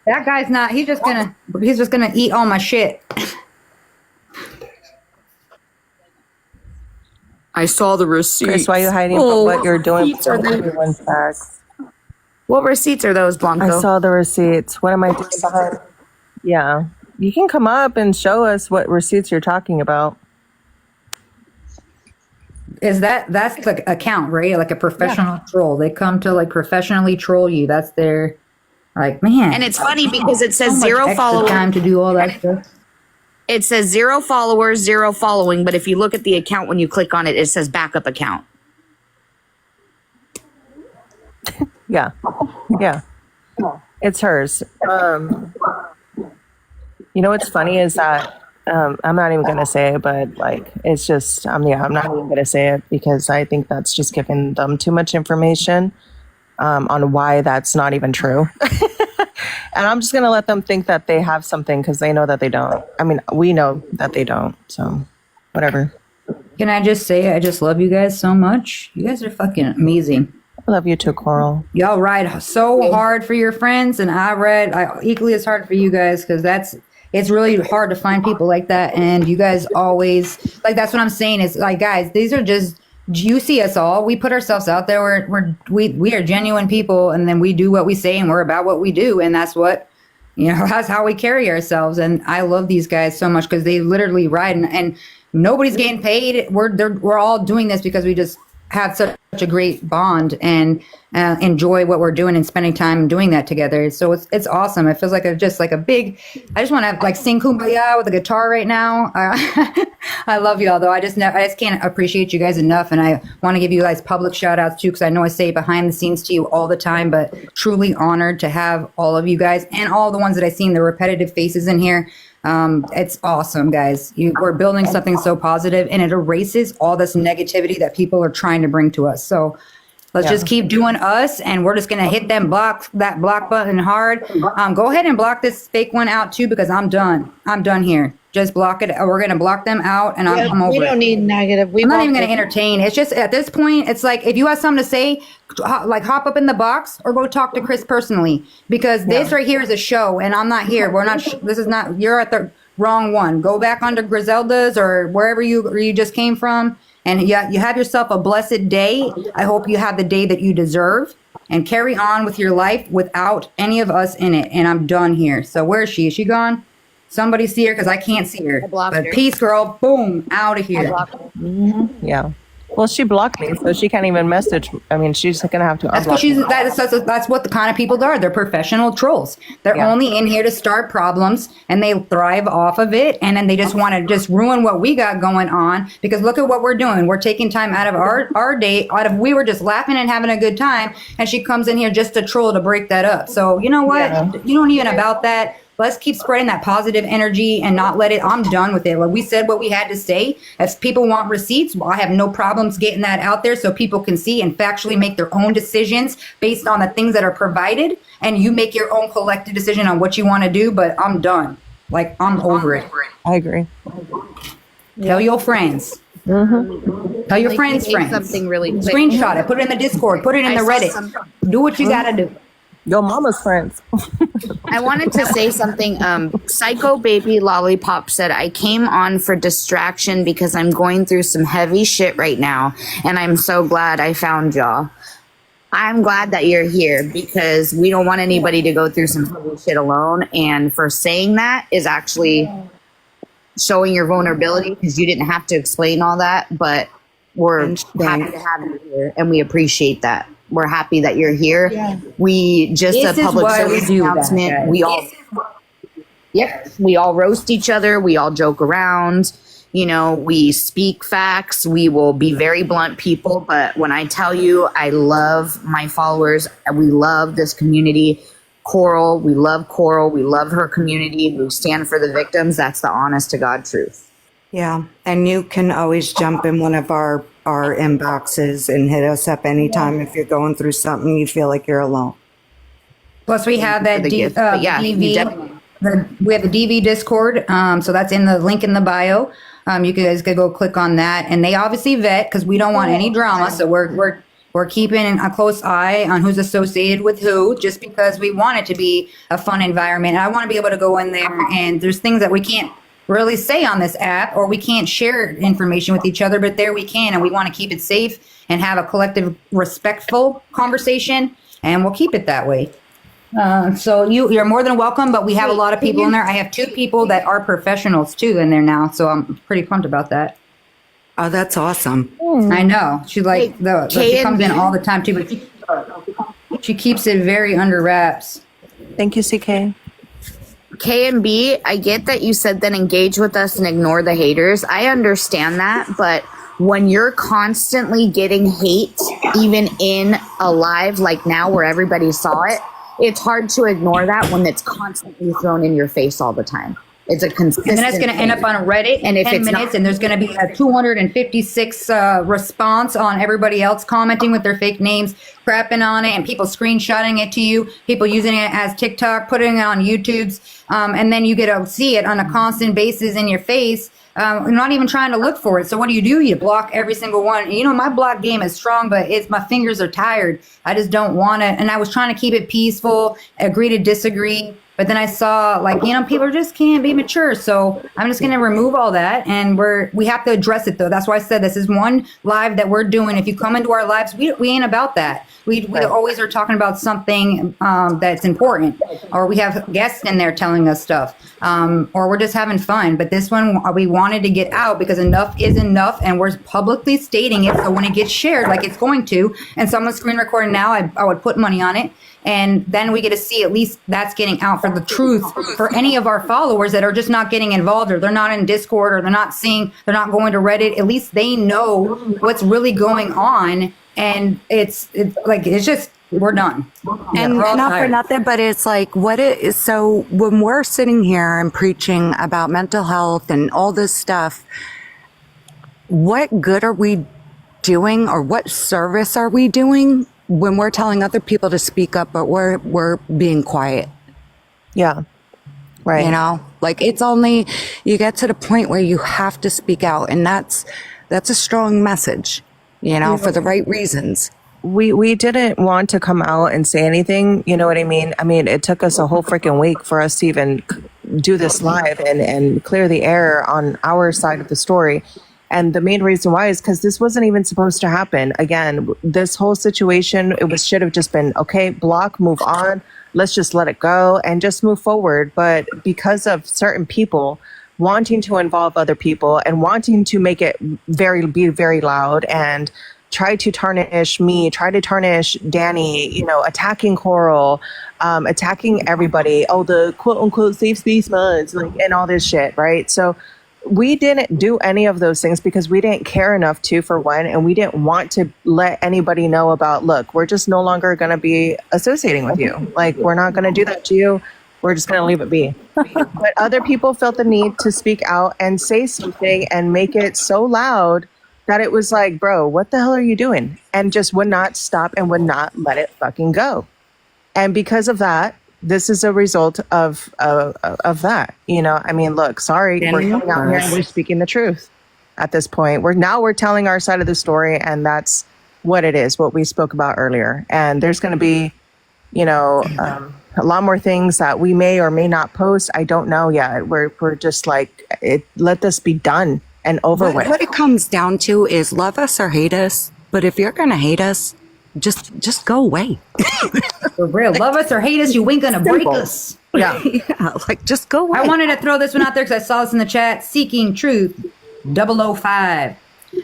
That guy's not. He's just gonna eat all my shit. I saw the receipts. Kris, why are you hiding what you're doing for everyone's back? What receipts are those, Blanco? I saw the receipts. What am I doing behind? Yeah. You can come up and show us what receipts you're talking about. That's the account, right? Like a professional troll. They come to like professionally troll you. That's their like, man. And it's funny because it says so zero followers. Time to do all that stuff. It says 0 followers, 0 following, but if you look at the account when you click on it, it says backup account. Yeah. It's hers. You know what's funny is that I'm not even gonna say it, but like it's just I'm not even gonna say it because I think that's just giving them too much information on why that's not even true. And I'm just gonna let them think that they have something because they know that they don't. I mean, we know that they don't. So whatever. Can I just say I just love you guys so much? You guys are fucking amazing. I love you too, Coral. Y'all ride so hard for your friends, and I equally as hard for you guys because it's really hard to find people like that. And you guys always like that's what I'm saying is like, guys, these are just you see us all. We put ourselves out there. We are genuine people, and then we do what we say, and we're about what we do, and that's what that's how we carry ourselves. And I love these guys so much because they literally ride, and nobody's getting paid. We're all doing this because we just have such a great bond and enjoy what we're doing and spending time doing that together. So it's awesome. It feels like just like a big. I just want to like sing Kumbaya with a guitar right now. I love y'all though. I just can't appreciate you guys enough, and I want to give you guys public shout outs too because I know I say behind the scenes to you all the time, but truly honored to have all of you guys and all the ones that I've seen, the repetitive faces in here. It's awesome, guys. We're building something so positive, and it erases all this negativity that people are trying to bring to us. So let's just keep doing us, and we're just gonna hit that block button hard. Go ahead and block this fake one out too, because I'm done. I'm done here. Just block it. We're gonna block them out, and I'm over it. We don't need negative. I'm not even gonna entertain. It's just at this point, it's like if you have something to say, like hop up in the box or go talk to Kris personally, because this right here is a show, and I'm not here. We're not. This is not. You're at the wrong one. Go back onto Griselda's or wherever you just came from, and you have yourself a blessed day. I hope you have the day that you deserve, and carry on with your life without any of us in it. And I'm done here. So where is she? Is she gone? Somebody see her because I can't see her. But her. Peace, girl. Boom, out of here. Mm-hmm. Yeah. Well, she blocked me, so she can't even message. I mean, she's gonna have to. That's what that's what the kind of people are. They're professional trolls. They're only in here to start problems, and they thrive off of it. And then they just want to just ruin what we got going on. Because look at what we're doing. We're taking time out of our day. We were just laughing and having a good time, and she comes in here just to troll to break that up. So you know what? Yeah. You don't even about that. Let's keep spreading that positive energy and not let it. I'm done with it. Like we said what we had to say. If people want receipts, well, I have no problems getting that out there so people can see and factually make their own decisions based on the things that are provided. And you make your own collective decision on what you want to do. But I'm done. Like I'm over it. I agree. Tell your friends. Mm-hmm. Tell your friends. Something really quick. Screenshot it. Put it in the Discord. Put it in the Reddit. Do what you got to do. Your mama's friends. I wanted to say something. Psycho Baby Lollipop said, I came on for distraction because I'm going through some heavy shit right now, and I'm so glad I found y'all. I'm glad that you're here because we don't want anybody to go through some heavy shit alone. And for saying that is actually showing your vulnerability because you didn't have to explain all that, but we're happy to have you here, and we appreciate that. We're happy that you're here. Yeah. We just a public service announcement. We all roast each other. We all joke around. You know, we speak facts. We will be very blunt people. But when I tell you, I love my followers. We love this community. Coral, we love Coral. We love her community. We stand for the victims. That's the honest to God truth. Yeah. And you can always jump in one of our inboxes and hit us up anytime if you're going through something you feel like you're alone. Plus we have that DV. We have the DV Discord. So that's in the link in the bio. You guys could go click on that, and they obviously vet because we don't want any drama. So we're we're keeping a close eye on who's associated with who, just because we want it to be a fun environment. And I want to be able to go in there, and there's things that we can't really say on this app, or we can't share information with each other, but there we can, and we want to keep it safe and have a collective, respectful conversation, and we'll keep it that way. So you're more than welcome, but we have a lot of people in there. I have 2 people that are professionals too in there now, so I'm pretty pumped about that. Oh, that's awesome. I know. She she comes in all the time too, but she keeps it very under wraps. Thank you, CK. K and B, I get that you said then engage with us and ignore the haters. I understand that, but when you're constantly getting hate, even in a live like now where everybody saw it, it's hard to ignore that when it's constantly thrown in your face all the time. It's a consistent And then it's going to end up on Reddit in 10 minutes, and there's going to be a 256 response on everybody else commenting with their fake names, crapping on it, and people screenshotting it to you, people using it as TikTok, putting it on YouTube's, and then you get to see it on a constant basis in your face. You're not even trying to look for it. So what do? You block every single one. You know, my block game is strong, but my fingers are tired. I just don't want to. And I was trying to keep it peaceful, agree to disagree. But then I saw, like, you know, people just can't be mature. So I'm just going to remove all that. And we have to address it, though. That's why I said this is one live that we're doing. If you come into our lives, we ain't about that. We always are talking about something that's important. Or we have guests in there telling us stuff. Or we're just having fun. But this one, we wanted to get out because enough is enough. And we're publicly stating it. So when it gets shared, like it's going to, and someone's screen recording now, I would put money on it. And then we get to see at least that's getting out for the truth for any of our followers that are just not getting involved, or they're not in Discord, or they're not going to Reddit. At least they know what's really going on. And it's just, we're done. And we're all not tired. for nothing, but it's like, so when we're sitting here and preaching about mental health and all this stuff, what good are we doing, or what service are we doing when we're telling other people to speak up, but we're being quiet? Yeah. Right. You know, like, it's only, you get to the point where you have to speak out, and that's a strong message, you know, for the right reasons. We didn't want to come out and say anything, you know what I mean? I mean, it took us a whole freaking week for us to even do this live and clear the air on our side of the story. And the main reason why is because this wasn't even supposed to happen. Again, this whole situation, should have just been, okay, block, move on. Let's just let it go and just move forward. But because of certain people wanting to involve other people and wanting to make it be very loud and try to tarnish me, try to tarnish Danny, you know, attacking Coral, attacking everybody. Oh, the quote unquote safe space months, like, and all this shit, right? So we didn't do any of those things because we didn't care enough to, for one, and we didn't want to let anybody know about, look, we're just no longer going to be associating with you. Like, we're not going to do that to you. We're just going to leave it be. But other people felt the need to speak out and say something and make it so loud that it was like, bro, what the hell are you doing? And just would not stop and would not let it fucking go. And because of that, this is a result of that. You know, I mean, look, sorry, we're coming out here and we're speaking the truth at this point. We're telling our side of the story, and that's what it is, what we spoke about earlier. And there's going to be, you know, a lot more things that we may or may not post. I don't know yet. We're just like, let this be done and over with. What it comes down to is love us or hate us. But if you're going to hate us, just go away. For real. Love us or hate us, you ain't gonna break us. Yeah. Yeah, like, just go away. I wanted to throw this one out there because I saw this in the chat. Seeking Truth 005.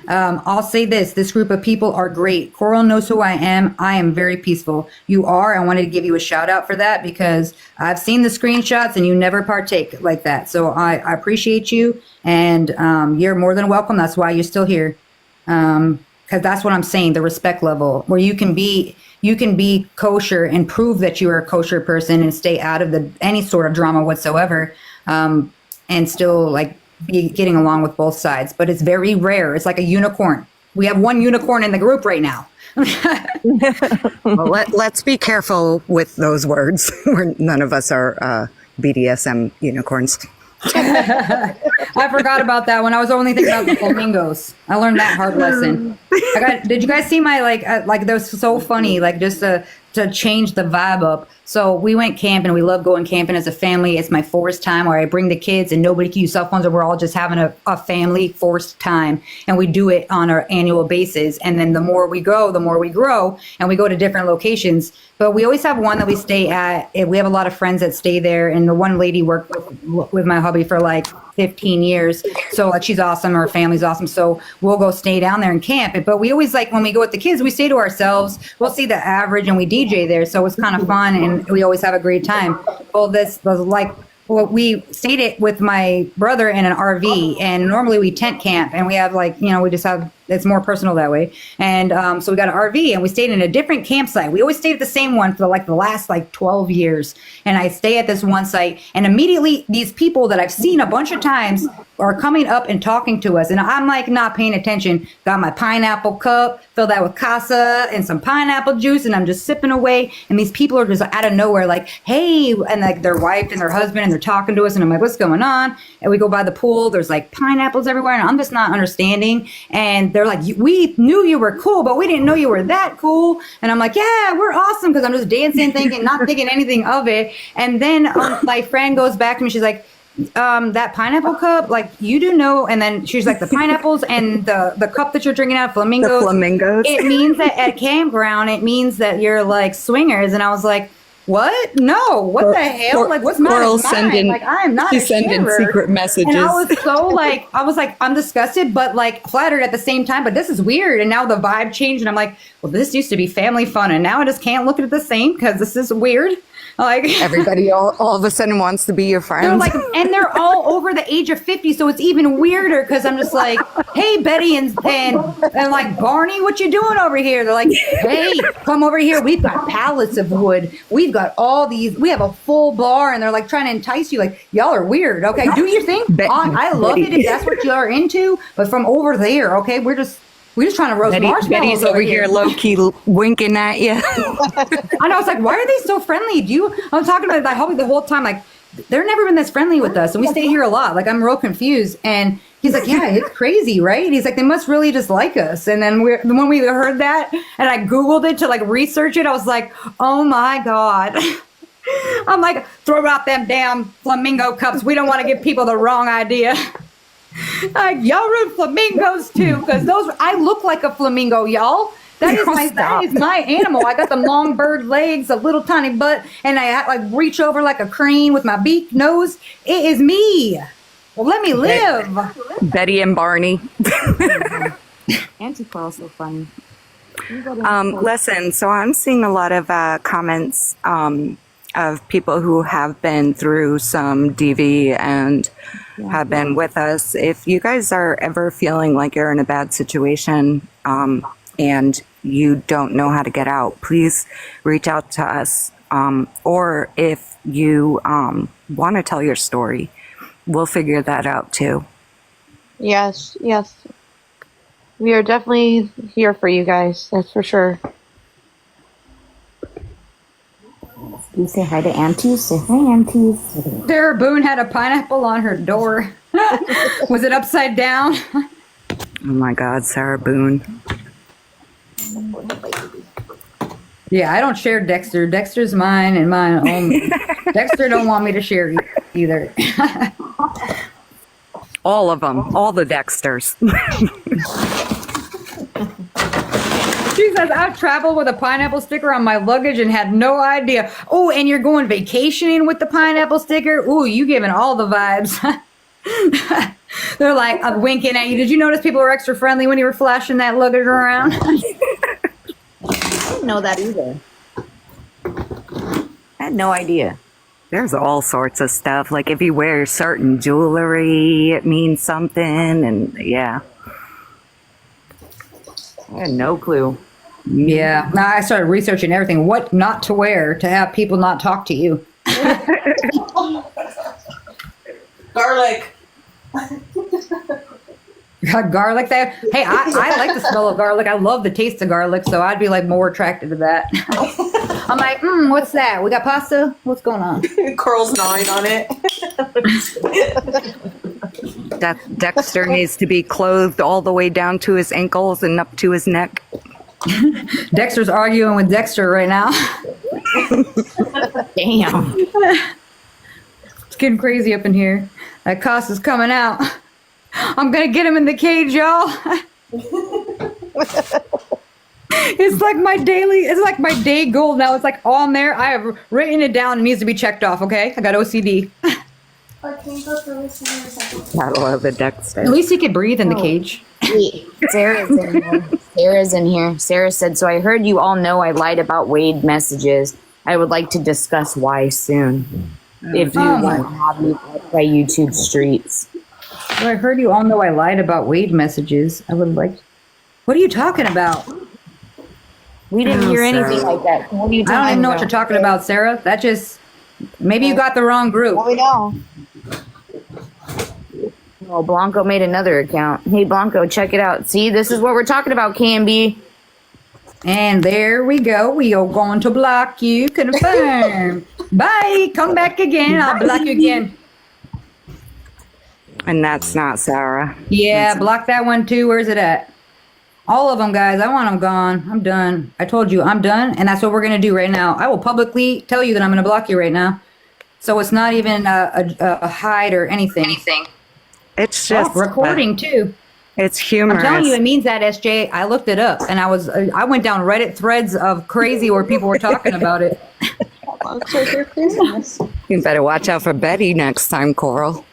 I'll say this group of people are great. Coral knows who I am. I am very peaceful. You are. I wanted to give you a shout out for that because I've seen the screenshots and you never partake like that. So I appreciate you, and you're more than welcome. That's why you're still here. Because that's what I'm saying, the respect level where you can be kosher and prove that you are a kosher person and stay out of any sort of drama whatsoever, and still like be getting along with both sides. But it's very rare. It's like a unicorn. We have one unicorn in the group right now. Well, let's be careful with those words. None of us are BDSM unicorns. I forgot about that when I was only thinking about the flamingos. I learned that hard lesson. Did you guys see my like that was so funny, like just to change the vibe up. So we went camping. We love going camping as a family. It's my forced time where I bring the kids and nobody can use cell phones, and we're all just having a family forced time. And we do it on our annual basis. And then the more we go, the more we grow, and we go to different locations. But we always have one that we stay at. We have a lot of friends that stay there. And the one lady worked with my hubby for like 15 years. So like she's awesome. Her family's awesome. So we'll go stay down there and camp. But we always like when we go with the kids, we stay to ourselves. We'll see the average and we DJ there. So it's kind of fun and we always have a great time. Well, this was like, well, we stayed it with my brother in an RV, and normally we tent camp, and we have like, you know, we just have, it's more personal that way. And so we got an RV and we stayed in a different campsite. We always stayed at the same one for like the last like 12 years. And I stay at this one site, and immediately these people that I've seen a bunch of times are coming up and talking to us. And I'm like not paying attention. Got my pineapple cup, filled that with casa and some pineapple juice, and I'm just sipping away. And these people are just out of nowhere like, hey, and like their wife and their husband, and they're talking to us. And I'm like, what's going on? And we go by the pool. There's like pineapples everywhere. And I'm just not understanding. And they're like, we knew you were cool, but we didn't know you were that cool. And I'm like, yeah, we're awesome. Cause I'm just dancing, thinking, not thinking anything of it. And then my friend goes back to me. She's like, that pineapple cup, like you do know. And then she's like, the pineapples and the cup that you're drinking out of flamingos. The flamingos. It means that at campground, it means that you're like swingers. And I was like, what? No, what the hell? Like, what's mine? Coral Is mine. sending, Like, I am not she's a sending sharer. secret messages. And I was so like, I'm disgusted, but like flattered at the same time. But this is weird. And now the vibe changed, and I'm like, well, this used to be family fun, and now I just can't look at it the same because this is weird. Like Everybody all of a sudden wants to be your friend. they're like, and they're all over the age of 50, so it's even weirder because I'm just like, hey, Betty and like Barney, what you doing over here? They're like, hey, come over here. We've got pallets of wood. We've got all these. We have a full bar, and they're like trying to entice you. Like, y'all are weird. Okay, do your thing. I love it if that's what you are into. But from over there, okay, we're just trying to roast marshmallows. Betty's over here low key winking at you. And I was like, why are they so friendly? I'm talking to my hubby the whole time. Like, they've never been this friendly with us. And we stay here a lot. Like, I'm real confused. And he's like, yeah, it's crazy, right? He's like, they must really just like us. And then when we heard that and I Googled it to like research it, I was like, oh my God. I'm like, throw out them damn flamingo cups. We don't want to give people the wrong idea. Like, y'all root flamingos too, because I look like a flamingo, y'all. That is my animal. I got them long bird legs, a little tiny butt, and I like reach over like a crane with my beak nose. It is me. Well, let me live. Betty and Barney. Auntie Carl's so funny. Listen, so I'm seeing a lot of comments of people who have been through some DV and have been with us. If you guys are ever feeling like you're in a bad situation and you don't know how to get out, please reach out to us. Or if you want to tell your story, we'll figure that out too. Yes. We are definitely here for you guys. That's for sure. You say hi to aunties. Say hi, aunties. Sarah Boone had a pineapple on her door. Was it upside down? Oh my God, Sarah Boone. Yeah, I don't share Dexter. Dexter's mine and mine only. Dexter don't want me to share either. All of them, all the Dexters. She says, I've traveled with a pineapple sticker on my luggage and had no idea. Oh, and you're going vacationing with the pineapple sticker? Ooh, you giving all the vibes. They're like, I'm winking at you. Did you notice people were extra friendly when you were flashing that luggage around? I didn't know that either. I had no idea. There's all sorts of stuff. Like if you wear certain jewelry, it means something. And yeah. I had no clue. Yeah. Now I started researching everything. What not to wear to have people not talk to you. Garlic. Got garlic there. Hey, I like the smell of garlic. I love the taste of garlic, so I'd be like more attracted to that. I'm like, what's that? We got pasta? What's going on? Coral's gnawing on it. Dexter needs to be clothed all the way down to his ankles and up to his neck. Dexter's arguing with Dexter right now. Damn. It's getting crazy up in here. That cost is coming out. I'm gonna get him in the cage, y'all. It's like my day goal now. It's like on there. I have written it down. It needs to be checked off, okay? I got OCD. I love the Dexter. At least he could breathe in the cage. Wait, Sarah's in here. Sarah's in here. Sarah said, so I heard you all know I lied about Wade messages. I would like to discuss why soon. If you want to have me by YouTube streets. Well, I heard you all know I lied about Wade messages. I would like. What are you talking about? We didn't hear anything like that. What are you talking I don't even know what about? you're talking about, Sarah. That just maybe you got the wrong group. We know. Oh, Blanco made another account. Hey, Blanco, check it out. See, this is what we're talking about, KMB. And there we go. We are going to block you. Confirm. Bye. Come back again. I'll block you again. And that's not Sarah. Yeah, block that one too. Where's it at? All of them, guys. I want them gone. I'm done. I told you I'm done. And that's what we're going to do right now. I will publicly tell you that I'm going to block you right now. So it's not even a hide or anything. It's just Recording too. It's humorous. I'm telling you, it means that, SJ. I looked it up and I went down Reddit threads of crazy where people were talking about it. You better watch out for Betty next time, Coral.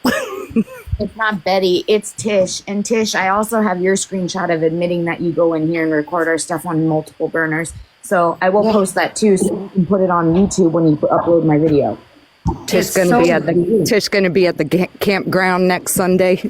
It's not Betty, it's Tish. And Tish, I also have your screenshot of admitting that you go in here and record our stuff on multiple burners. So I will post that too, so you can put it on YouTube when you upload my video. Tish gonna be at the campground next Sunday.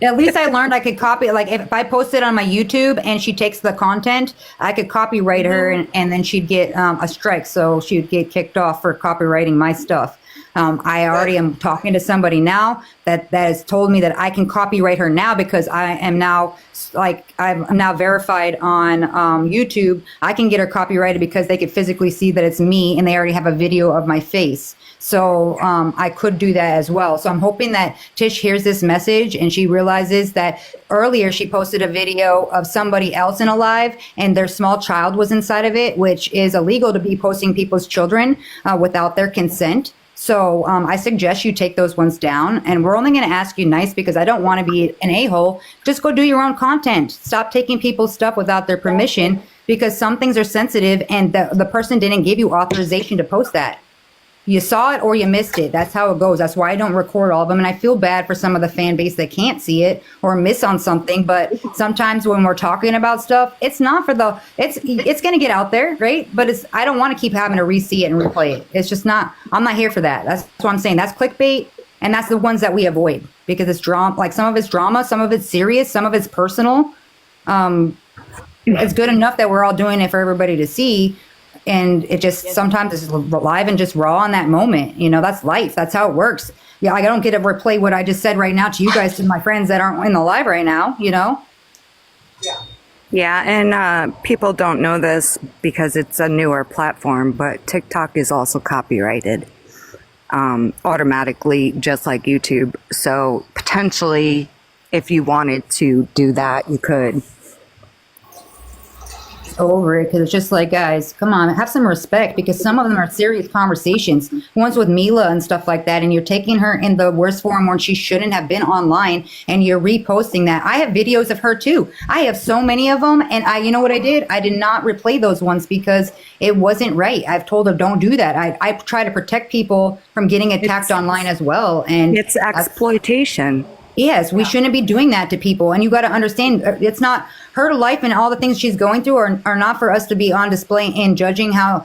At least I learned I could copy, like if I post it on my YouTube and she takes the content, I could copyright her and then she'd get a strike. So she would get kicked off for copywriting my stuff. I already am talking to somebody now that has told me that I can copyright her now because I am now I'm now verified on YouTube. I can get her copyrighted because they could physically see that it's me and they already have a video of my face. So I could do that as well. So I'm hoping that Tish hears this message and she realizes that earlier she posted a video of somebody else in a live and their small child was inside of it, which is illegal to be posting people's children without their consent. So I suggest you take those ones down, and we're only going to ask you nice because I don't want to be an a-hole. Just go do your own content. Stop taking people's stuff without their permission because some things are sensitive and the person didn't give you authorization to post that. You saw it or you missed it. That's how it goes. That's why I don't record all of them. And I feel bad for some of the fan base that can't see it or miss on something. But sometimes when we're talking about stuff, it's not for it's going to get out there, right? But I don't want to keep having to re-see it and replay it. It's just not, I'm not here for that. That's what I'm saying. That's clickbait. And that's the ones that we avoid because it's drama. Like some of it's drama, some of it's serious, some of it's personal. It's good enough that we're all doing it for everybody to see. And it just sometimes is live and just raw in that moment. You know, that's life. That's how it works. Yeah, I don't get to replay what I just said right now to you guys, to my friends that aren't in the live right now, you know? Yeah, and people don't know this because it's a newer platform, but TikTok is also copyrighted automatically, just like YouTube. So potentially, if you wanted to do that, you could. Over it because it's just like, guys, come on, have some respect because some of them are serious conversations. One's with Mila and stuff like that, and you're taking her in the worst form when she shouldn't have been online, and you're reposting that. I have videos of her too. I have so many of them, and you know what I did? I did not replay those ones because it wasn't right. I've told her don't do that. I try to protect people from getting attacked online as well, and it's exploitation. Yes, we shouldn't be doing that to people. And you got to understand, it's not her life and all the things she's going through are not for us to be on display and judging how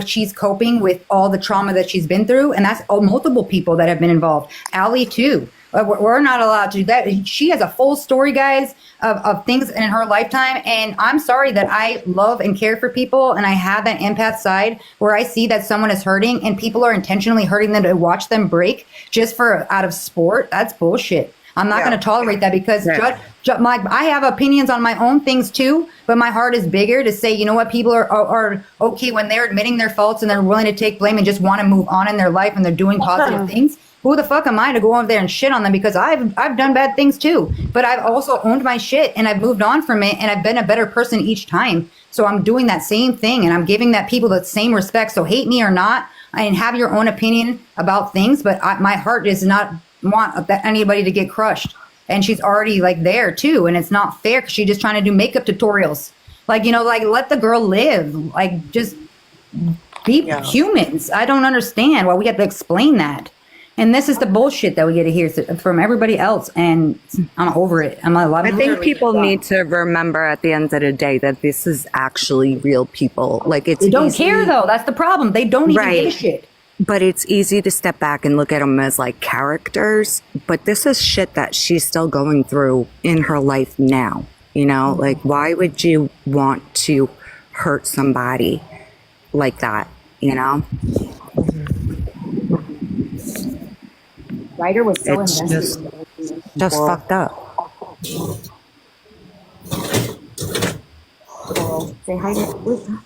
she's coping with all the trauma that she's been through. And that's multiple people that have been involved. Allie, too. We're not allowed to do that. She has a full story, guys, of things in her lifetime. And I'm sorry that I love and care for people. And I have that empath side where I see that someone is hurting and people are intentionally hurting them to watch them break just out of sport. That's bullshit. I'm not going to tolerate that because I have opinions on my own things too, but my heart is bigger to say, you know what, people are okay when they're admitting their faults and they're willing to take blame and just want to move on in their life and they're doing positive things. Who the fuck am I to go over there and shit on them? Because I've done bad things too, but I've also owned my shit and I've moved on from it and I've been a better person each time. So I'm doing that same thing and I'm giving that people the same respect. So hate me or not, and have your own opinion about things, but my heart does not want anybody to get crushed. And she's already like there too, and it's not fair because she's just trying to do makeup tutorials. Like, you know, like let the girl live. Like just be humans. I don't understand why we have to explain that. And this is the bullshit that we get to hear from everybody else, and I'm over it. I think people need to remember at the end of the day that this is actually real people. Like they don't care though. That's the problem. They don't even give a shit. But it's easy to step back and look at them as like characters. But this is shit that she's still going through in her life now. You know, like why would you want to hurt somebody like that? You know. Ryder was so it's invested. just fucked up. Say hi to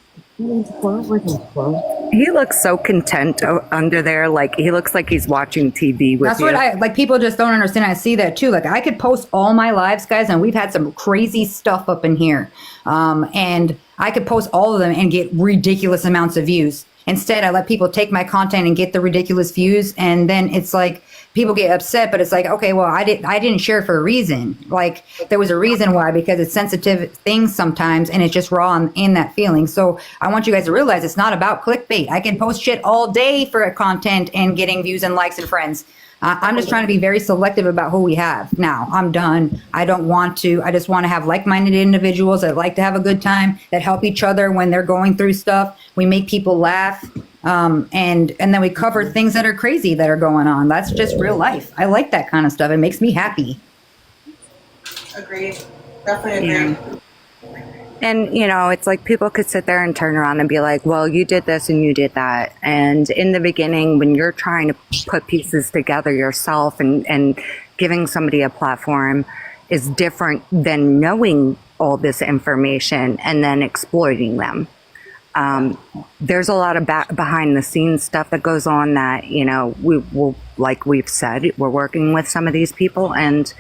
He looks so content under there. Like he looks like he's watching TV with That's you. what I like. People just don't understand. I see that too. Like I could post all my lives, guys, and we've had some crazy stuff up in here. And I could post all of them and get ridiculous amounts of views. Instead, I let people take my content and get the ridiculous views, and then it's like people get upset. But it's like, okay, well, I didn't share it for a reason. Like there was a reason why, because it's sensitive things sometimes, and it's just raw in that feeling. So I want you guys to realize it's not about clickbait. I can post shit all day for content and getting views and likes and friends. I'm just trying to be very selective about who we have. Now, I'm done. I don't want to. I just want to have like-minded individuals that like to have a good time, that help each other when they're going through stuff. We make people laugh, and then we cover things that are crazy that are going on. That's just real life. I like that kind of stuff. It makes me happy. Agreed. Definitely agree. And, you know, it's like people could sit there and turn around and be like, well, you did this and you did that. And in the beginning, when you're trying to put pieces together yourself and giving somebody a platform is different than knowing all this information and then exploiting them. There's a lot of behind the scenes stuff that goes on that, you know, we will, like we've said, we're working with some of these people, and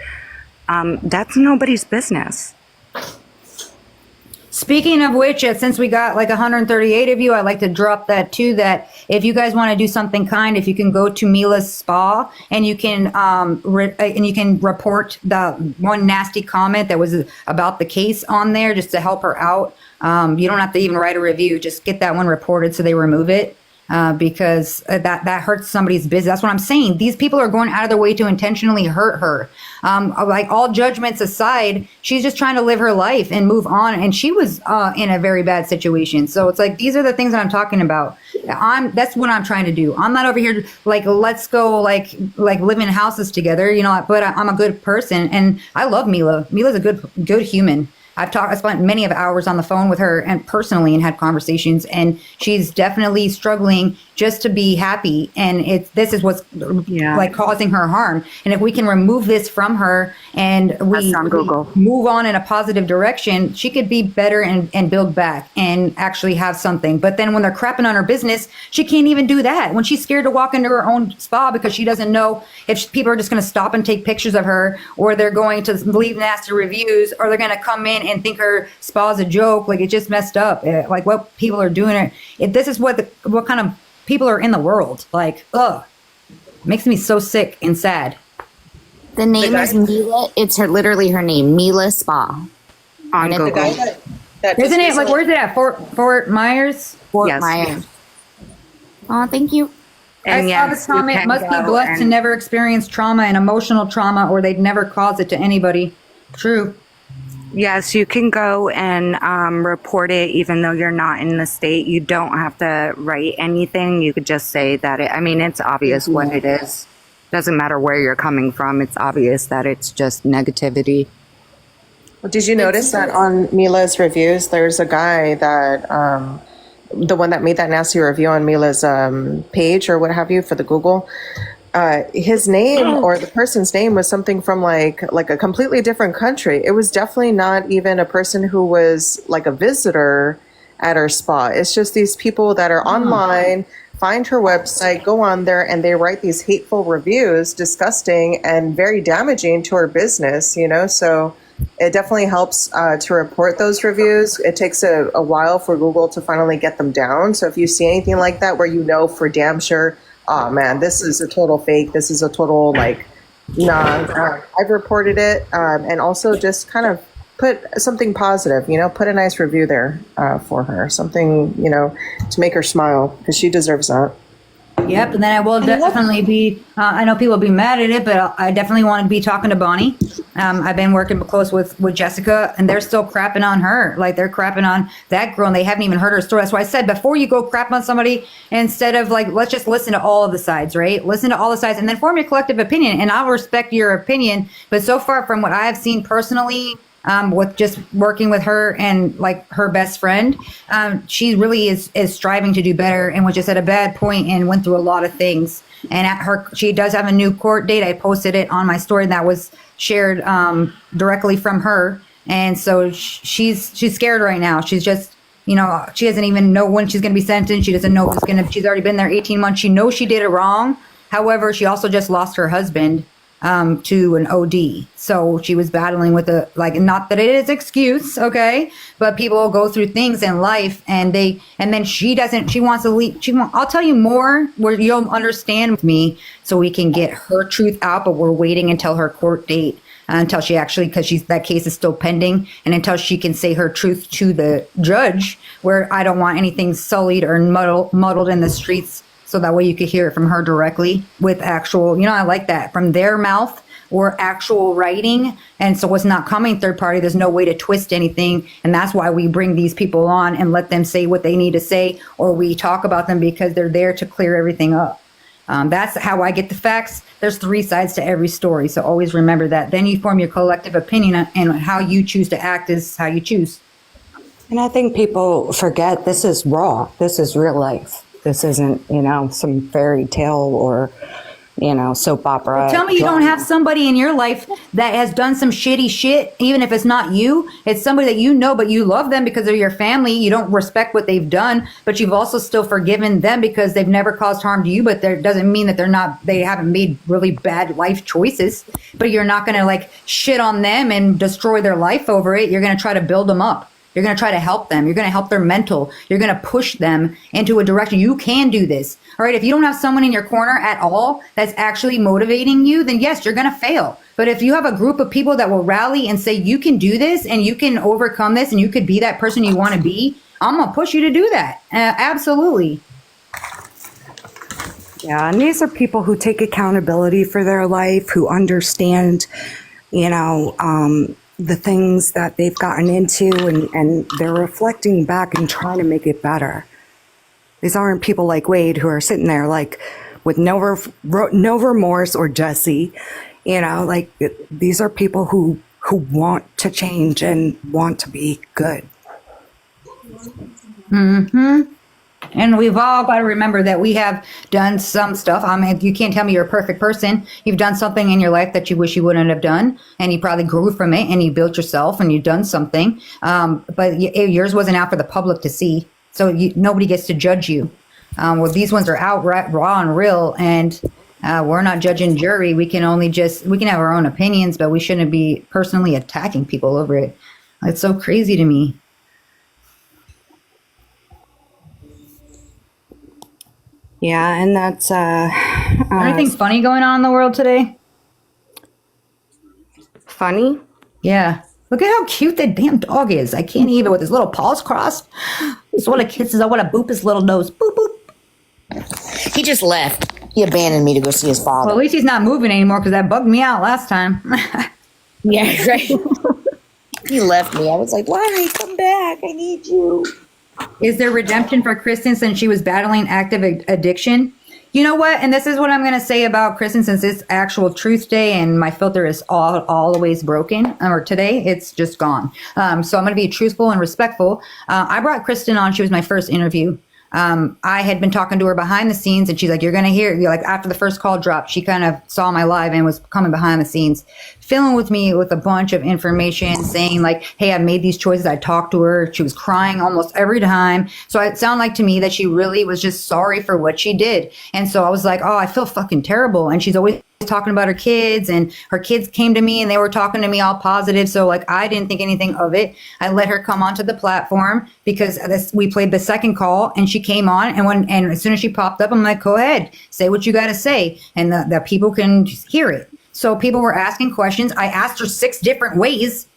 that's nobody's business. Speaking of which, since we got like 138 of you, I'd like to drop that too, that if you guys want to do something kind, if you can go to Mila's spa and you can report the one nasty comment that was about the case on there just to help her out. You don't have to even write a review. Just get that one reported so they remove it. Because that hurts somebody's business. That's what I'm saying. These people are going out of their way to intentionally hurt her. Like all judgments aside, she's just trying to live her life and move on. And she was in a very bad situation. So it's like, these are the things that I'm talking about. That's what I'm trying to do. I'm not over here like, let's go like live in houses together, you know, but I'm a good person and I love Mila. Mila's a good human. I spent many of hours on the phone with her and personally and had conversations, and she's definitely struggling just to be happy. And this is what's like causing her harm. And if we can remove this from her and we move on in a positive direction, she could be better and build back and actually have something. But then when they're crapping on her business, she can't even do that. When she's scared to walk into her own spa because she doesn't know if people are just going to stop and take pictures of her, or they're going to leave nasty reviews, or they're going to come in and think her spa is a joke. Like, it's just messed up. Like what people are doing. This is what kind of people are in the world. Like, makes me so sick and sad. The name is Mila. It's literally her name, Mila Spa. On Google. The guy that Isn't it like, where's it at? Fort Myers? Fort Myers. Oh, thank you. And I saw this comment, must be blessed to never experience trauma and emotional trauma, or they'd never cause it to anybody. True. Yes, you can go and report it even though you're not in the state. You don't have to write anything. You could just say that it's obvious what it is. Doesn't matter where you're coming from. It's obvious that it's just negativity. Well, did you notice that on Mila's reviews, there's a guy that, the one that made that nasty review on Mila's page or what have you for the Google, his name or the person's name was something from like a completely different country. It was definitely not even a person who was like a visitor at her spa. It's just these people that are online, find her website, go on there, and they write these hateful reviews, disgusting and very damaging to her business, you know? So it definitely helps to report those reviews. It takes a while for Google to finally get them down. So if you see anything like that where you know for damn sure, oh man, this is a total fake, this is a total like, nah, I've reported it. And also just kind of put something positive, you know, put a nice review there for her, something, you know, to make her smile, because she deserves that. Yep, and then I will definitely be, I know people will be mad at it, but I definitely want to be talking to Bonnie. I've been working close with Jessica, and they're still crapping on her. Like, they're crapping on that girl, and they haven't even heard her story. That's why I said, before you go crap on somebody, instead of like, let's just listen to all of the sides, right? Listen to all the sides, and then form your collective opinion, and I'll respect your opinion. But so far, from what I've seen personally, with just working with her and like her best friend, she really is striving to do better, and was just at a bad point and went through a lot of things. And she does have a new court date. I posted it on my story, and that was shared directly from her. And so she's scared right now. She's just, you know, she doesn't even know when she's going to be sentenced. She doesn't know if she's already been there 18 months. She knows she did it wrong. However, she also just lost her husband to an OD. So she was battling with not that it is excuse, okay? But people go through things in life, and then she wants to leave. I'll tell you more where you'll understand with me, so we can get her truth out, but we're waiting until her court date, until she actually, because that case is still pending, and until she can say her truth to the judge, where I don't want anything sullied or muddled in the streets. So that way you could hear it from her directly with actual, you know, I like that, from their mouth or actual writing. And so it's not coming third party. There's no way to twist anything. And that's why we bring these people on and let them say what they need to say, or we talk about them because they're there to clear everything up. That's how I get the facts. There's 3 sides to every story. So always remember that. Then you form your collective opinion, and how you choose to act is how you choose. And I think people forget this is raw. This is real life. This isn't, you know, some fairy tale or, you know, soap opera. Tell me you don't have somebody in your life that has done some shitty shit, even if it's not you. It's somebody that you know, but you love them because they're your family. You don't respect what they've done, but you've also still forgiven them because they've never caused harm to you. But that doesn't mean that they haven't made really bad life choices. But you're not going to like shit on them and destroy their life over it. You're going to try to build them up. You're going to try to help them. You're going to help their mental. You're going to push them into a direction. You can do this. All right. If you don't have someone in your corner at all that's actually motivating you, then yes, you're going to fail. But if you have a group of people that will rally and say, you can do this and you can overcome this and you could be that person you want to be, I'm going to push you to do that. Absolutely. Yeah. And these are people who take accountability for their life, who understand, you know, the things that they've gotten into, and they're reflecting back and trying to make it better. These aren't people like Wade who are sitting there like with no remorse, or Jesse, you know, like these are people who want to change and want to be good. Mm-hmm. And we've all got to remember that we have done some stuff. I mean, you can't tell me you're a perfect person. You've done something in your life that you wish you wouldn't have done, and you probably grew from it, and you built yourself, and you've done something. But yours wasn't out for the public to see, so nobody gets to judge you. Well, these ones are out raw and real, and we're not judging jury. We can have our own opinions, but we shouldn't be personally attacking people over it. It's so crazy to me. Yeah, and that's anything funny going on in the world today? funny. Yeah. Look at how cute that damn dog is. I can't even, with his little paws crossed. Just want to kiss his, I want to boop his little nose. Boop, boop. He just left. He abandoned me to go see his father. Well, at least he's not moving anymore, because that bugged me out last time. Yeah, right. He left me. I was like, why? Come back. I need you. Is there redemption for Kristen since she was battling active addiction? You know what? And this is what I'm going to say about Kristen, since it's actual truth day and my filter is always broken, or today it's just gone. So I'm going to be truthful and respectful. I brought Kristen on. She was my first interview. I had been talking to her behind the scenes, and she's like, you're going to hear, like after the first call dropped, she kind of saw my live and was coming behind the scenes, filling with me with a bunch of information, saying like, hey, I made these choices. I talked to her. She was crying almost every time. So it sounded like to me that she really was just sorry for what she did. And so I was like, oh, I feel fucking terrible. And she's always talking about her kids, and her kids came to me and they were talking to me all positive. So like, I didn't think anything of it. I let her come onto the platform because we played the second call, and she came on, and as soon as she popped up, I'm like, go ahead, say what you got to say. And the people can hear it. So people were asking questions. I asked her 6 different ways.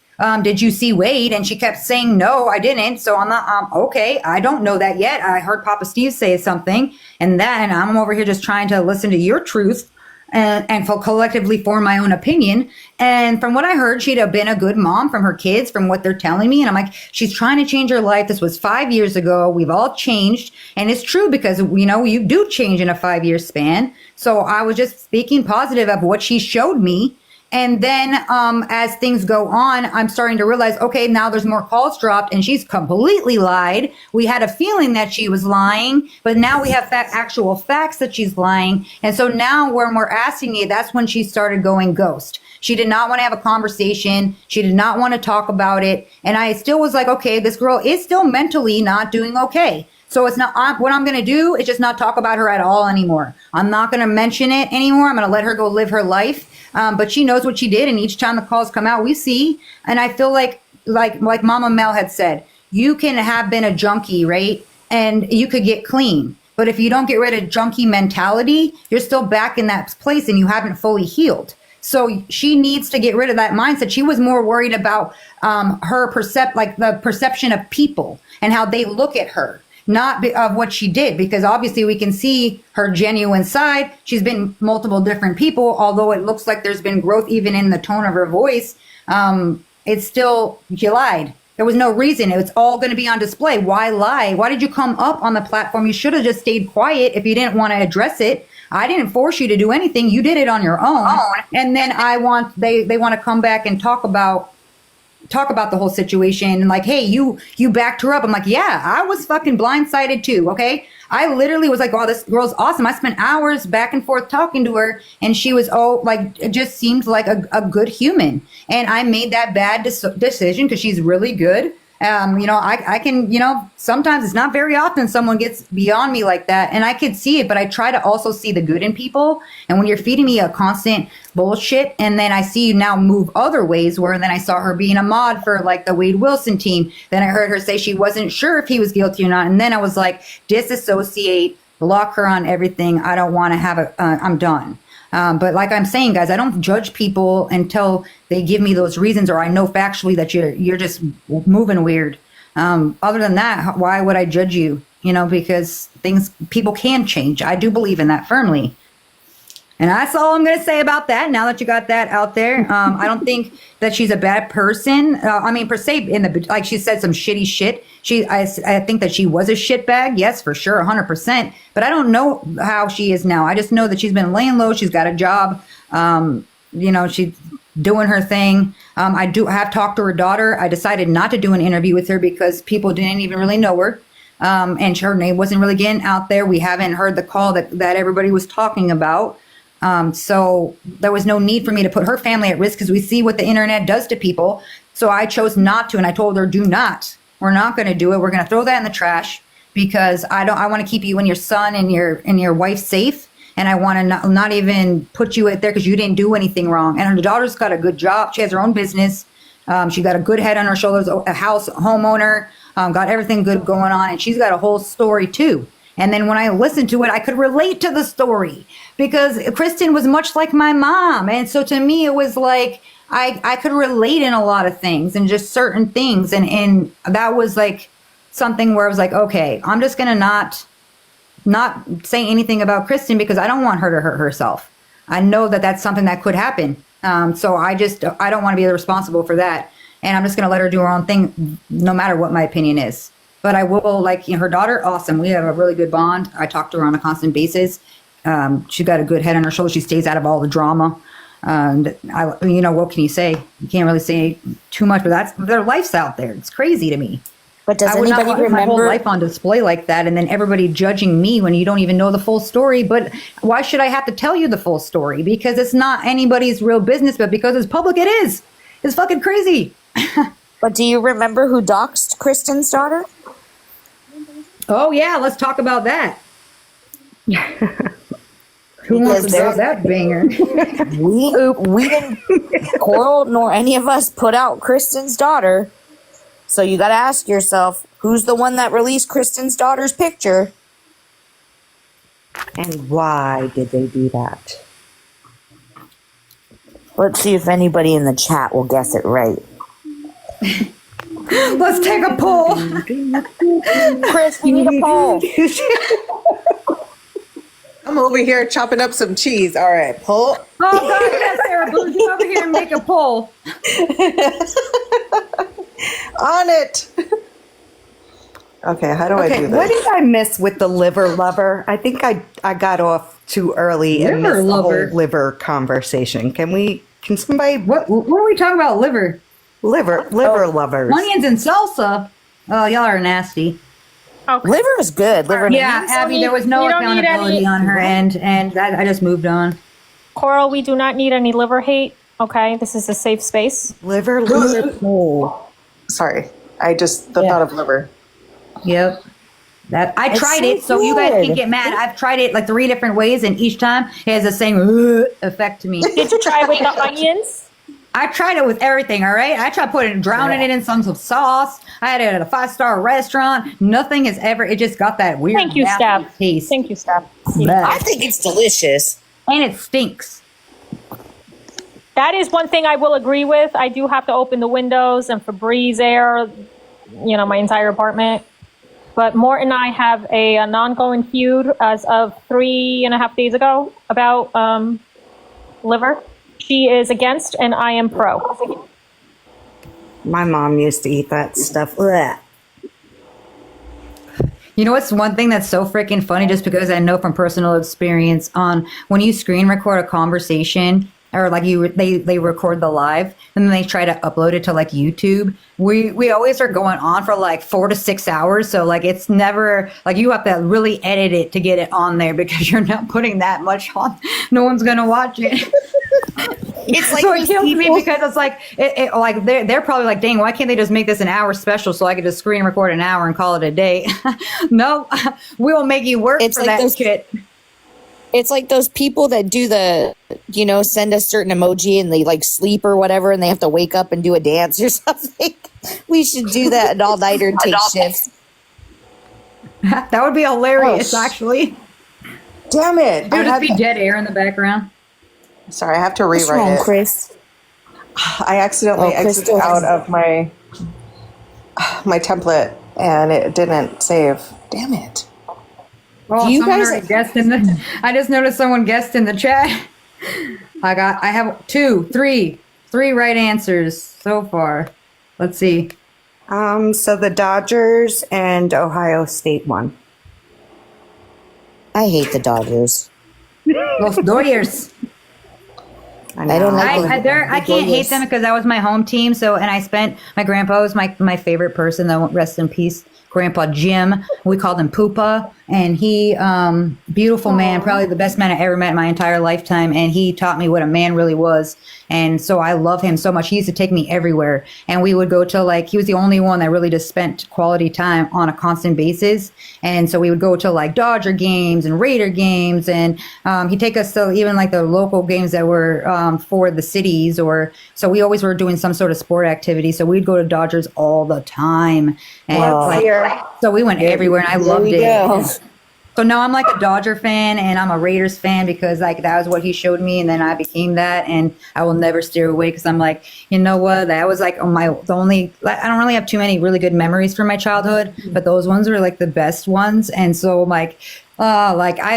Did you see Wade? And she kept saying, no, I didn't. So I'm not, okay, I don't know that yet. I heard Papa Steve say something, and I'm over here just trying to listen to your truth and collectively form my own opinion. And from what I heard, she'd have been a good mom from her kids, from what they're telling me. And I'm like, she's trying to change her life. This was 5 years ago. We've all changed. And it's true, because, you do change in a 5-year span. So I was just speaking positive of what she showed me. And then as things go on, I'm starting to realize, okay, now there's more calls dropped, and she's completely lied. We had a feeling that she was lying, but now we have actual facts that she's lying. And so now when we're asking you, that's when she started going ghost. She did not want to have a conversation. She did not want to talk about it. And I still was like, okay, this girl is still mentally not doing okay. So it's not, what I'm going to do is just not talk about her at all anymore. I'm not going to mention it anymore. I'm going to let her go live her life. But she knows what she did. And each time the calls come out, we see. And I feel like Mama Mel had said, you can have been a junkie, right? And you could get clean. But if you don't get rid of junkie mentality, you're still back in that place and you haven't fully healed. So she needs to get rid of that mindset. She was more worried about the perception of people and how they look at her, not of what she did, because obviously we can see her genuine side. She's been multiple different people, although it looks like there's been growth even in the tone of her voice. It's still, she lied. There was no reason. It's all going to be on display. Why lie? Why did you come up on the platform? You should have just stayed quiet if you didn't want to address it. I didn't force you to do anything. You did it on your own. And then they want to come back and talk about the whole situation, and like, hey, you backed her up. I'm like, yeah, I was fucking blindsided too. Okay. I literally was like, wow, this girl's awesome. I spent hours back and forth talking to her, and she was, it just seemed like a good human. And I made that bad decision because she's really good. I can, sometimes it's not very often someone gets beyond me like that, and I could see it, but I try to also see the good in people. And when you're feeding me a constant bullshit, and then I see you now move other ways, where then I saw her being a mod for like the Wade Wilson team. Then I heard her say she wasn't sure if he was guilty or not. And then I was like, disassociate, block her on everything. I don't want to have I'm done. But like I'm saying, guys, I don't judge people until they give me those reasons, or I know factually that you're just moving weird. Other than that, why would I judge you? Because people can change. I do believe in that firmly. And that's all I'm going to say about that. Now that you got that out there, I don't think that she's a bad person. Per se, like she said some shitty shit. I think that she was a shitbag. Yes, for sure, 100%. But I don't know how she is now. I just know that she's been laying low. She's got a job. She's doing her thing. I have talked to her daughter. I decided not to do an interview with her because people didn't even really know her. And her name wasn't really getting out there. We haven't heard the call that everybody was talking about. So there was no need for me to put her family at risk, because we see what the internet does to people. So I chose not to. And I told her, we're not going to do it. We're going to throw that in the trash, because I want to keep you and your son and your wife safe. And I want to not even put you out there because you didn't do anything wrong. And her daughter's got a good job. She has her own business. She got a good head on her shoulders, a house, homeowner, got everything good going on. And she's got a whole story too. And then when I listened to it, I could relate to the story, because Kristen was much like my mom. And so to me, it was like, I could relate in a lot of things and just certain things. And that was like something where I was like, okay, I'm just going to not say anything about Kristen, because I don't want her to hurt herself. I know that that's something that could happen. So I don't want to be responsible for that. And I'm just going to let her do her own thing, no matter what my opinion is. But I will, her daughter, awesome. We have a really good bond. I talk to her on a constant basis. She's got a good head on her shoulders. She stays out of all the drama. And what can you say? You can't really say too much, but their life's out there. It's crazy to me. But does I would not anybody put my whole remember? life on display like that, and then everybody judging me when you don't even know the full story. But why should I have to tell you the full story? Because it's not anybody's real business, but because it's public, it is. It's fucking crazy. But do you remember who doxed Kristen's daughter? Oh yeah, let's talk about that. Who wants to drop that banger? We didn't, Coral nor any of us put out Kristen's daughter. So you got to ask yourself, who's the one that released Kristen's daughter's picture? And why did they do that? Let's see if anybody in the chat will guess it right. Let's take a poll. Chris, we need a poll. I'm over here chopping up some cheese. All right, pull. Oh God, yes, Sarah Blue, get over here and make a poll. On it. Okay, how do I do What this? did I miss with the liver lover? I think I got off too early and Liver missed the lover? whole liver conversation. Can somebody What are we talking about? Liver, liver lovers? onions, and salsa. Oh, y'all are nasty. Okay. Liver is good. Liver. Yeah, and Abby, there was no we don't need accountability any- on her end, and I just moved on. Coral, we do not need any liver hate. Okay, this is a safe space. Liver lover. Sorry, I just the thought of liver. Yep. That I It's tried so it, so you guys good. can get mad. I've tried it like 3 different ways, and each time it has the same effect to me. Did you try with the onions? I tried it with everything, all right? I tried drowning it in some sauce. I had it at a 5-star restaurant. Nothing has ever, it just got that weird Thank you, nasty Steph. taste. Thank you, Steph. Blech. I think it's delicious. And it stinks. That is one thing I will agree with. I do have to open the windows and Febreze air, my entire apartment. But Morton and I have an ongoing feud as of 3.5 days ago about liver. She is against and I am pro. My mom used to eat that stuff. Ugh. You know what's one thing that's so freaking funny, just because I know from personal experience, on when you screen record a conversation, or like they record the live and then they try to upload it to like YouTube. We always are going on for like 4 to 6 hours. So like it's never like you have to really edit it to get it on there, because you're not putting that much on. No one's gonna watch it. It's like So it those kills me, people- because it's like like they're probably like, dang, why can't they just make this an hour special so I could just screen record an hour and call it a day? No, we will make you work It's for like that those- shit. It's like those people that do send a certain emoji and they like sleep or whatever, and they have to wake up and do a dance or something. We should do that an all-nighter and take shifts. That would be hilarious, Oh, actually. Damn it! It would just be dead air in the background. Sorry, I have to What's rewrite wrong, it. Chris? I accidentally Oh, exited Crystal out has- of my template and it didn't save. Damn it! Oh, Do you someone guys- already guessed in the. I just noticed someone guessed in the chat. I have three right answers so far. Let's see. So the Dodgers and Ohio State won. I hate the Dodgers. Los Dodgers. I don't like I can't hate them because that was my home team. So, and I spent, my grandpa was my favorite person. That won't rest in peace. Grandpa Jim, we called him Poopa, and he, beautiful man, probably the best man I ever met in my entire lifetime. And he taught me what a man really was. And so I love him so much. He used to take me everywhere, and we would go to he was the only one that really just spent quality time on a constant basis. And so we would go to Dodger games and Raider games, and he'd take us to even the local games that were for the cities, or so we always were doing some sort of sport activity. So we'd go to Dodgers all the time, and so we went everywhere, and I loved it. go. So now I'm like a Dodger fan, and I'm a Raiders fan because that was what he showed me, and then I became that, and I will never steer away because I'm like, you know what? That was the only. I don't really have too many really good memories from my childhood, but those ones were the best ones, and so I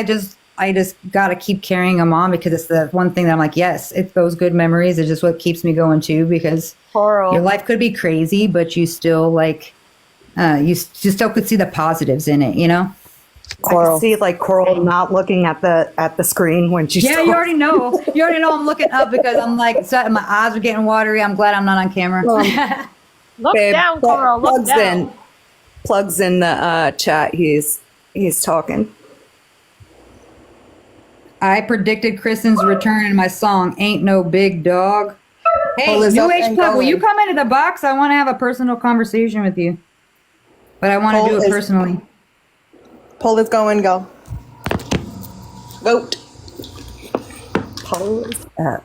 just gotta keep carrying them on because it's the one thing that I'm like, yes, it's those good memories. It's just what keeps me going too, because your life could be crazy, but you still you still could see the positives in it, you know. I can see Coral not looking at the screen when she's Yeah, you already know. You already know I'm looking up because I'm my eyes are getting watery. I'm glad I'm not on camera. Look Babe, down, Coral. Look plugs down. in. Plug's in the chat. He's talking. I predicted Kristen's return in my song, Ain't No Big Dog. Hey, Pull is New up Age and Plug, will going. you come into the box? I want to have a personal conversation with you. But I want to Pull do it is- personally. Poll is going. Go. Vote. Poll is up.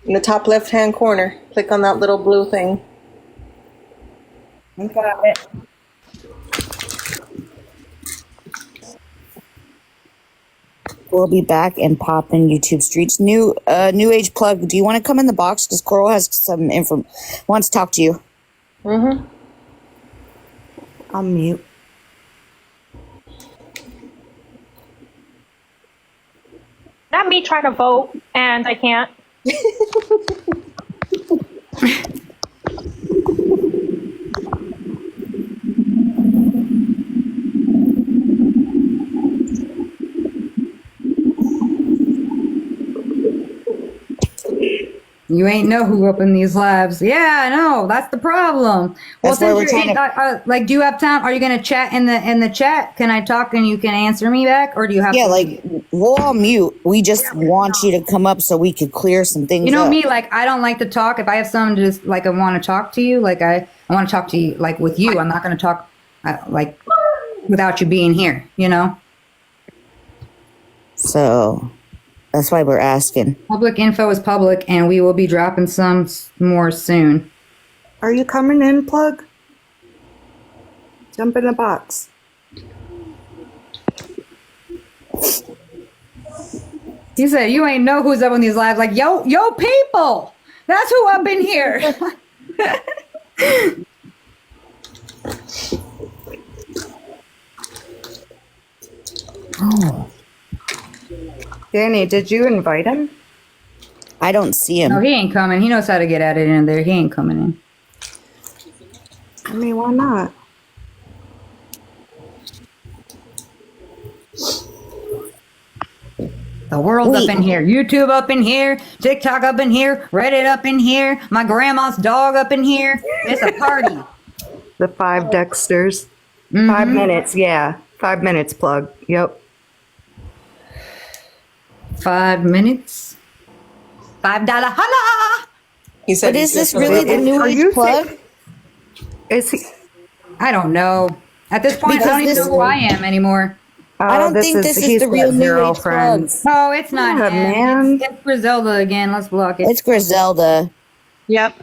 In the top left-hand corner, click on that little blue thing. I got it. We'll be back and pop in YouTube streets. New Age Plug, do you want to come in the box? Because Coral has some info, wants to talk to you. Mm-hmm. I'll mute. Not me trying to vote, and I can't. You ain't know who opened these lives. Yeah, I know. That's the problem. Well, That's why since we're you're trying like, do you have time? Are you going to chat in the chat? Can I talk and you can answer me back, or do you have? Yeah, to like, we'll all mute. We just want you to come up so we could clear some things You know up. me, like I don't like to talk. If I have someone just like I want to talk to you, like I want to talk to you, like with you. I'm not going to talk like without you being here. You know. So that's why we're asking. Public info is public, and we will be dropping some more soon. Are you coming in, Plug? Jump in the box. He said, "You ain't know who's up on these lives." Like, yo, people, that's who up in here. Oh, Danny, did you invite him? I don't see him. No, he ain't coming. He knows how to get at it in there. He ain't coming in. I mean, why not? The world up in here, YouTube up in here, TikTok up in here, Reddit up in here, my grandma's dog up in here. It's a party. The 5 Dexters. 5 minutes, yeah. 5 minutes, Plug. Yep. 5 minutes. $5 holla. He said. But is this really the New Are Age you Plug? Is he? I don't know. At this point, Because I don't even this- know who I am anymore. I don't think this is the real New Age Plug. No, it's not Yeah, him. man. It's Griselda again. Let's block it. It's Griselda. Yep.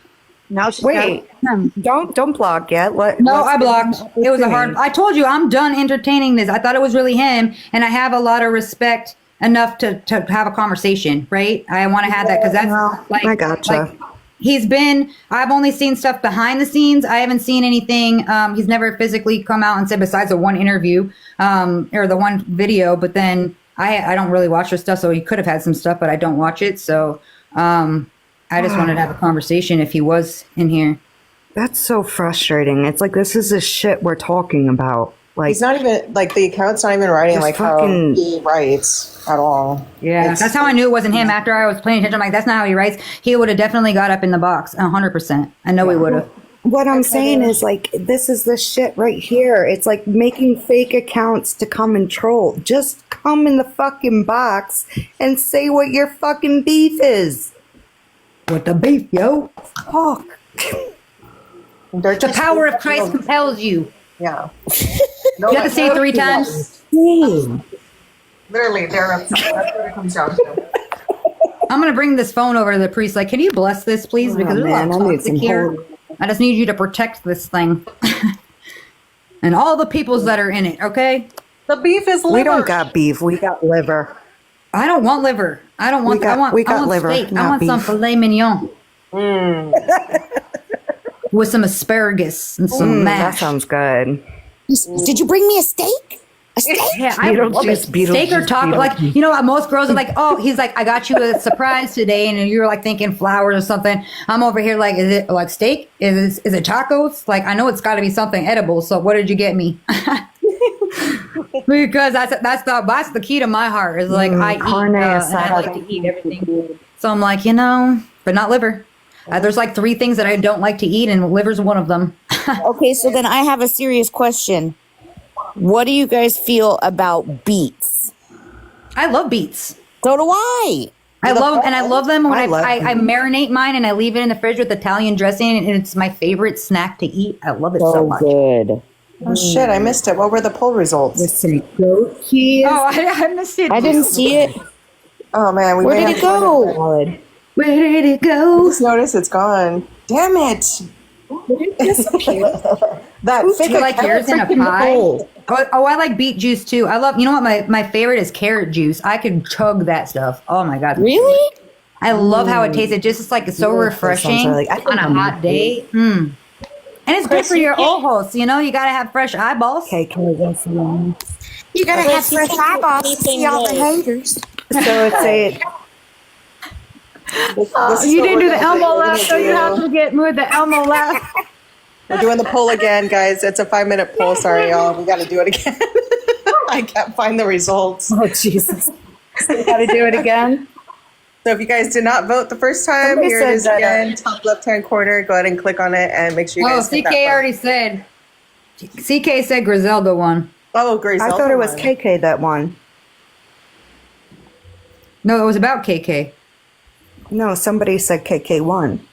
Now she's Wait, don't block yet. No, I blocked. It was a hard. I told you I'm done entertaining this. I thought it was really him, and I have a lot of respect enough to have a conversation. Right? I want to have that because that's Well, like I gotcha. Like, I've only seen stuff behind the scenes. I haven't seen anything. He's never physically come out and said besides the one interview or the one video. But then I don't really watch his stuff, so he could have had some stuff, but I don't watch it. So I just wanted to have a conversation if he was in here. That's so frustrating. It's like this is the shit we're talking about. Like He's not even like the account's not even writing Just like fucking- how he writes at all. Yeah, It's- that's how I knew it wasn't him. After I was paying attention, I'm like, that's not how he writes. He would have definitely got up in the box, 100%. I know he would have. what I'm saying is like this is the shit right here. It's like making fake accounts to come and troll. Just come in the fucking box and say what your fucking beef is. With the beef, yo. Fuck. They're The just- power of Christ compels you. Yeah. You have to say it 3 times. Literally, they're upset. That's what it comes down to. I'm gonna bring this phone over to the priest. Like, can you bless this, please? Because there's a lot man, of I need toxic some here. holy- I just need you to protect this thing. And all the peoples that are in it, okay? The beef is liver. We don't got beef. We got liver. I don't want liver. I don't want. We got- I want. we got I want liver, steak. I not want some beef. filet mignon with some asparagus and some That mash. sounds good. Did you bring me a steak? A steak? Yeah, I love it. Steak or taco. Like, you know, most girls are like, oh, he's like, I got you a surprise today. And you're like thinking flowers or something. I'm over here like, is it like steak? Is it tacos? Like, I know it's got to be something edible. So what did you get me? Because that's the key to my heart is like, I eat, carne and I asada. like to eat everything. So I'm like, but not liver. There's like 3 things that I don't like to eat, and liver's one of them. Okay, so then I have a serious question. What do you guys feel about beets? I love beets. So do I. I love them when I marinate mine and I leave it in the fridge with Italian dressing, and it's my favorite snack to eat. I love it so much. Good. Oh shit, I missed it. What were the poll results? Oh, I missed it. I didn't see it. Oh man, Where did it go? Where did it go? Just notice it's gone. Damn it. That Do thick you like yours in a pie? Oh, I like beet juice too. I love, you know what? My favorite is carrot juice. I could chug that stuff. Oh my God. Really? I love how it tastes. It just is like so refreshing on a hot day. And it's good for your ojos. You know, you got to have fresh eyeballs. You gotta have fresh eyeballs to see all the haters. So it's a You didn't do the Elmo laugh, so you have to get with the Elmo laugh. We're doing the poll again, guys. It's a 5-minute poll. Sorry, y'all. We got to do it again. I can't find the results. oh Jesus, we got to do it again. So if you guys did not vote the first time, Somebody here it is said that, again, top left-hand corner. Go ahead and click on it and make sure you Oh, guys hit CK that button. already said. CK said Griselda won. Oh, Grace. I thought it was KK that won. No, it was about KK. No, somebody said KK won.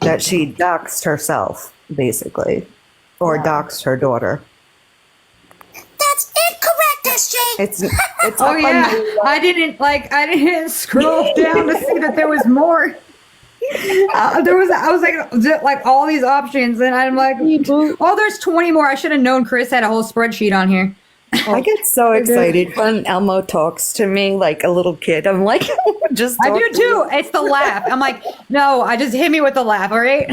That she doxed herself, basically, or doxed her daughter. That's incorrect, SJ. It's Oh up yeah, on I didn't scroll down to see that there was more. I was like all these options, and I'm like, oh, there's 20 more. I should have known Chris had a whole spreadsheet on here. I get so excited when Elmo talks to me like a little kid. I'm like, just I talk do to me. too. It's the laugh. I'm like, no, I just hit me with the laugh. All right.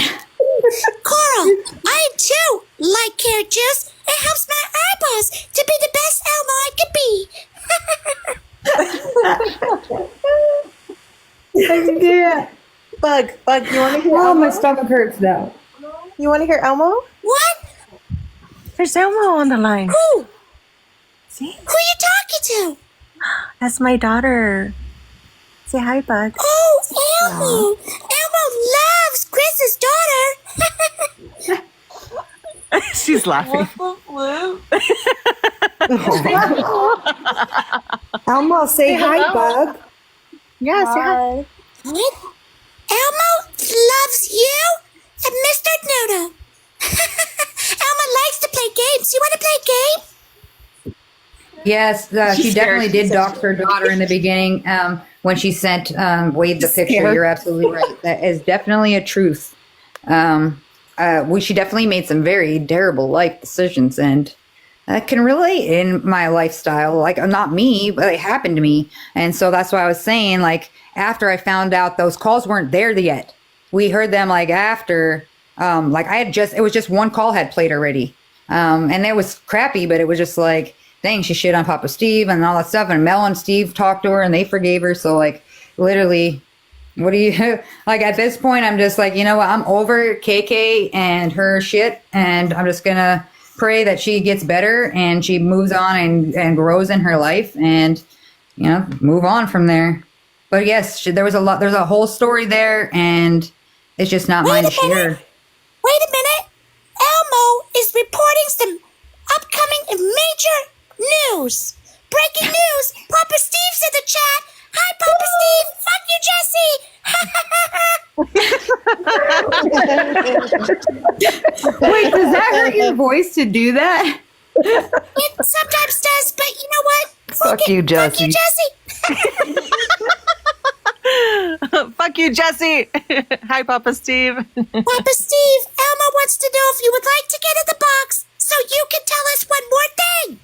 Cora, I too like carrot juice. It helps my eyeballs to be the best Elmo I could be. Yeah. Bug, you want to hear Oh, Elmo? my stomach hurts now. You want to hear Elmo? What? There's Elmo on the line. Who? See, Who you talking to? that's my daughter. Say hi, Bug. Oh, Elmo. Elmo loves Chris's daughter. She's laughing. Elmo, say hi, Bug. Yeah, say hi. What? Elmo loves you and Mr. Noodle. Elmo likes to play games. You want to play a game? Yes, she definitely did dox her daughter in the beginning when she sent Wade the picture. You're absolutely right. That is definitely a truth. She definitely made some very terrible life decisions, and that can relate in my lifestyle. Like, not me, but it happened to me. And so that's why I was saying, like, after I found out those calls weren't there yet, we heard them like after, like it was just one call had played already. And it was crappy, but it was just like, dang, she shit on Papa Steve and all that stuff. And Mel and Steve talked to her and they forgave her. So like, literally, what do you, like at this point, I'm just like, you know what? I'm over KK and her shit. And I'm just going to pray that she gets better and she moves on and grows in her life and, you know, move on from there. But yes, there's a whole story there and it's just not mine to share. Wait a minute. Elmo is reporting some upcoming major news. Breaking news. Papa Steve's in the chat. Hi, Papa Steve. Fuck you, Jesse. Wait, does that hurt your voice to do that? It sometimes does, but you know what? Fuck you, Fuck you, Jesse. Jesse. Fuck you, Jesse. Hi, Papa Steve. Papa Steve, Elmo wants to know if you would like to get in the box so you can tell us one more thing.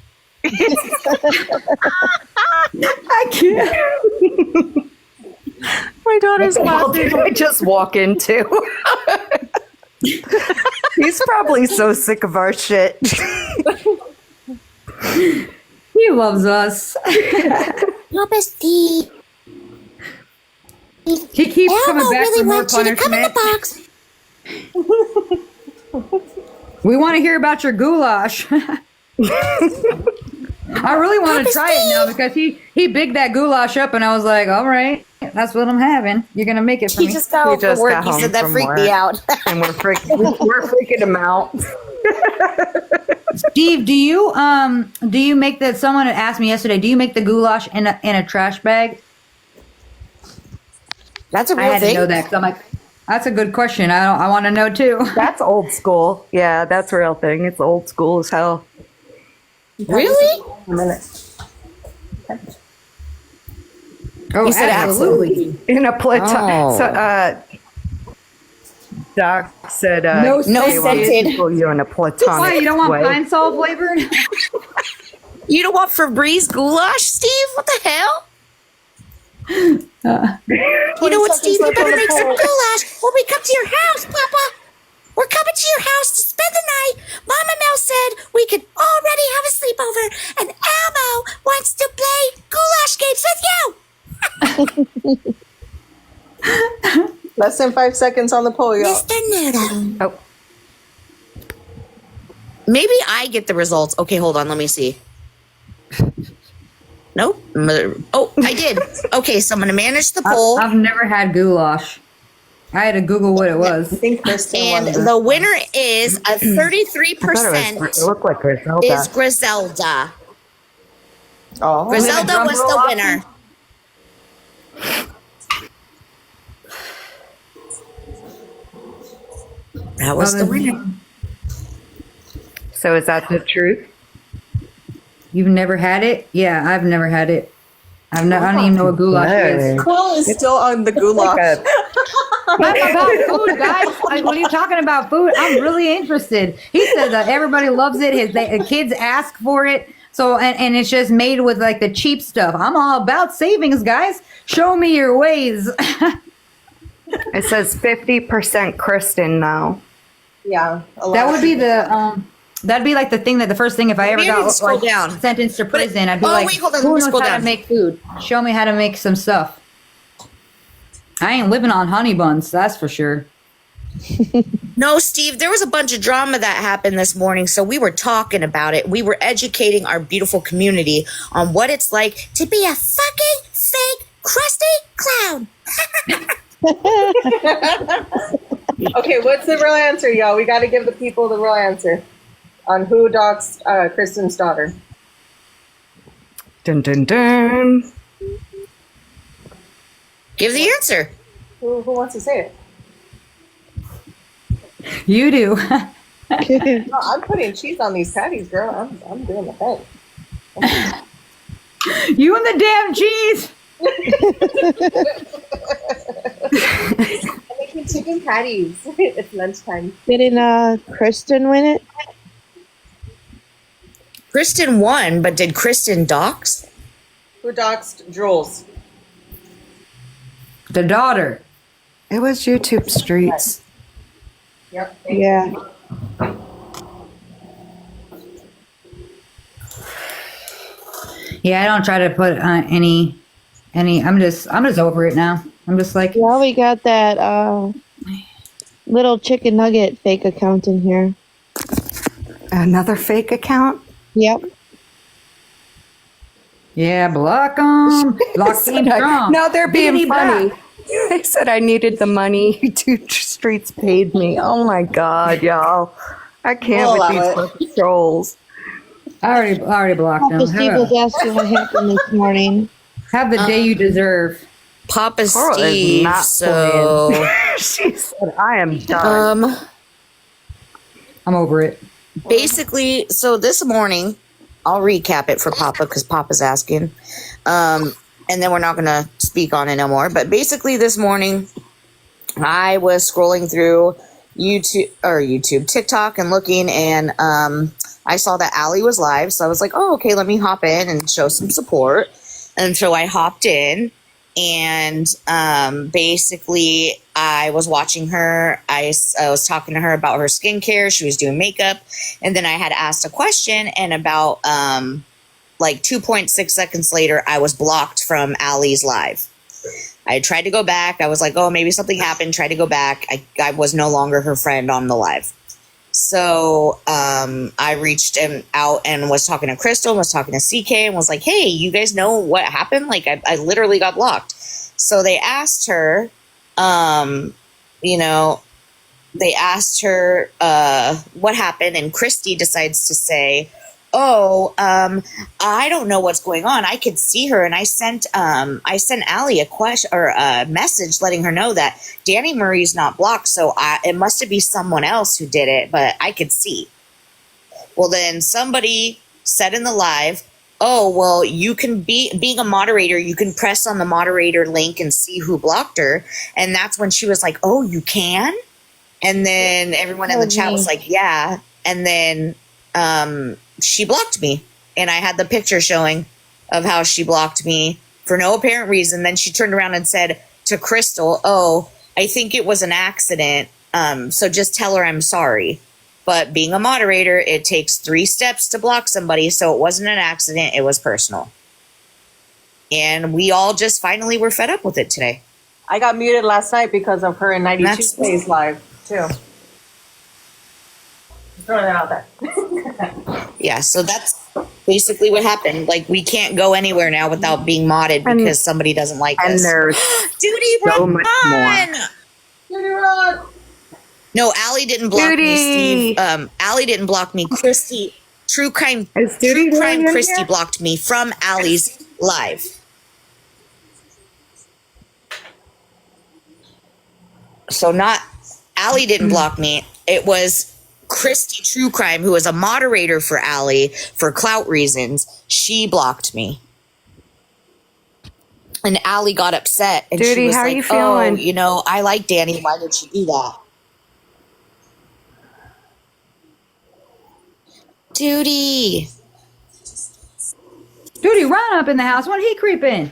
I can't. My daughter's What laughing. did I just walk into? He's probably so sick of our shit. He loves us. Papa Steve. He keeps coming Elmo back really for more wants you to come in the punishment. box. We want to hear about your goulash. I really want to try it now because he bigged that goulash up, and I was like, all right, that's what I'm having. You're gonna make it for He me. just got home from work. got He home said that from freaked me work. out. And we're freaking him out. Steve, do you make that? Someone had asked me yesterday. Do you make the goulash in a trash bag? That's a I real had thing. to know that because I'm like, that's a good question. I want to know too. That's old school. Yeah, that's a real thing. It's old school as hell. Really? A minute. Oh, He said absolutely. In a platonic. Oh. So, Doc said, No they want scented. to pull you in a platonic Why you don't want way. pine sol flavored? You don't want Febreze goulash, Steve? What the hell? You know what, Steve? You better make some goulash when we come to your house, Papa. We're coming to your house to spend the night. Mama Mel said we could already have a sleepover, and Elmo wants to play goulash games with you. Less than 5 seconds on the poll, y'all. Mr. Noodle. Oh, Maybe I get the results. Okay, hold on. Let me see. Nope. Oh, I did. Okay, so I'm going to manage the poll. I've never had goulash. I had to Google what it I was. think Kristen And won this. the winner is a 33% it looked like Griselda. is Griselda. Oh, Griselda was the winner. That was the winner. So is that the truth? You've never had it? Yeah, I've never had it. I don't even know what goulash is. Cole is still on the goulash. I'm about food, guys. Like, what are you talking about food? I'm really interested. He said that everybody loves it. The kids ask for it. So, and it's just made with like the cheap stuff. I'm all about savings, guys. Show me your ways. It says 50% Kristen now. Yeah. That would be that'd be like the thing that the first thing if I ever Maybe I got can scroll like, down. sentenced to prison, I'd be oh, like, wait, hold on, let who me knows scroll how down. to make food? Show me how to make some stuff. I ain't living on honey buns, that's for sure. No, Steve, there was a bunch of drama that happened this morning, so we were talking about it. We were educating our beautiful community on what it's like to be a fucking fake crusty clown. Okay, what's the real answer, y'all? We got to give the people the real answer on who doxed Kristen's daughter. Dun dun dun. Give the answer. Who wants to say it? You do. No, I'm putting cheese on these patties, girl. I'm doing the thing. You and the damn cheese. I'm making chicken patties. It's lunchtime. Didn't Kristen win it? Kristen won, but did Kristen dox? Who doxed Jules? The daughter. It was YouTube Streets. Yep. Yeah. Yeah, I don't try to put any. I'm just over it now. I'm just like, Well, we got that little chicken nugget fake account in here. Another fake account? Yep. yeah, block them. Block them strong. No, they're being Biggity funny. bop. They said I needed the money. YouTube Streets paid me. Oh my God, y'all. I can't We'll with these allow it. fucking trolls. I already blocked Papa them. Steve was asking what happened this morning. Have the day you deserve. Papa Coral is Steve. not So, playing. She said, I am done. I'm over it. basically, so this morning, I'll recap it for Papa because Papa's asking. And then we're not going to speak on it no more. But basically, this morning, I was scrolling through TikTok and looking, and I saw that Allie was live. So I was like, oh, okay, let me hop in and show some support. And so I hopped in, and basically, I was watching her. I was talking to her about her skincare. She was doing makeup. And then I had asked a question, and about like 2.6 seconds later, I was blocked from Allie's live. I tried to go back. I was like, oh, maybe something happened. Tried to go back. I was no longer her friend on the live. So I reached him out and was talking to Crystal, was talking to CK, and was like, hey, you guys know what happened? Like, I literally got blocked. So they asked her, they asked her what happened, and Christy decides to say, I don't know what's going on. I could see her, and I sent Allie a question or a message letting her know that DaniMarie's not blocked, so it must have been someone else who did it, but I could see. Well, then somebody said in the live, oh, well, you can being a moderator, you can press on the moderator link and see who blocked her, and that's when she was like, oh, you can? And then everyone in the chat was like, yeah, and then she blocked me, and I had the picture showing of how she blocked me for no apparent reason. Then she turned around and said to Crystal, oh, I think it was an accident, so just tell her I'm sorry. But being a moderator, it takes 3 steps to block somebody, so it wasn't an accident, it was personal. And we all just finally were fed up with it today. I got muted last night because of her in 92 Days Live, too. Just throwing that out there. Yeah, so that's basically what happened. Like, we can't go anywhere now without being modded because somebody doesn't like us. And there's Duty, so run! much more. Duty, run! No, Allie didn't block Duty. me, Steve. Allie didn't block me. Christy, True Crime Christie blocked me from Allie's live. So not Allie didn't block me. It was Christy True Crime, who was a moderator for Allie for clout reasons. She blocked me. And Allie got upset. And Duty, she was how like, you feeling? I like Danny. Why did she do that? Duty, run up in the house. When he creep in?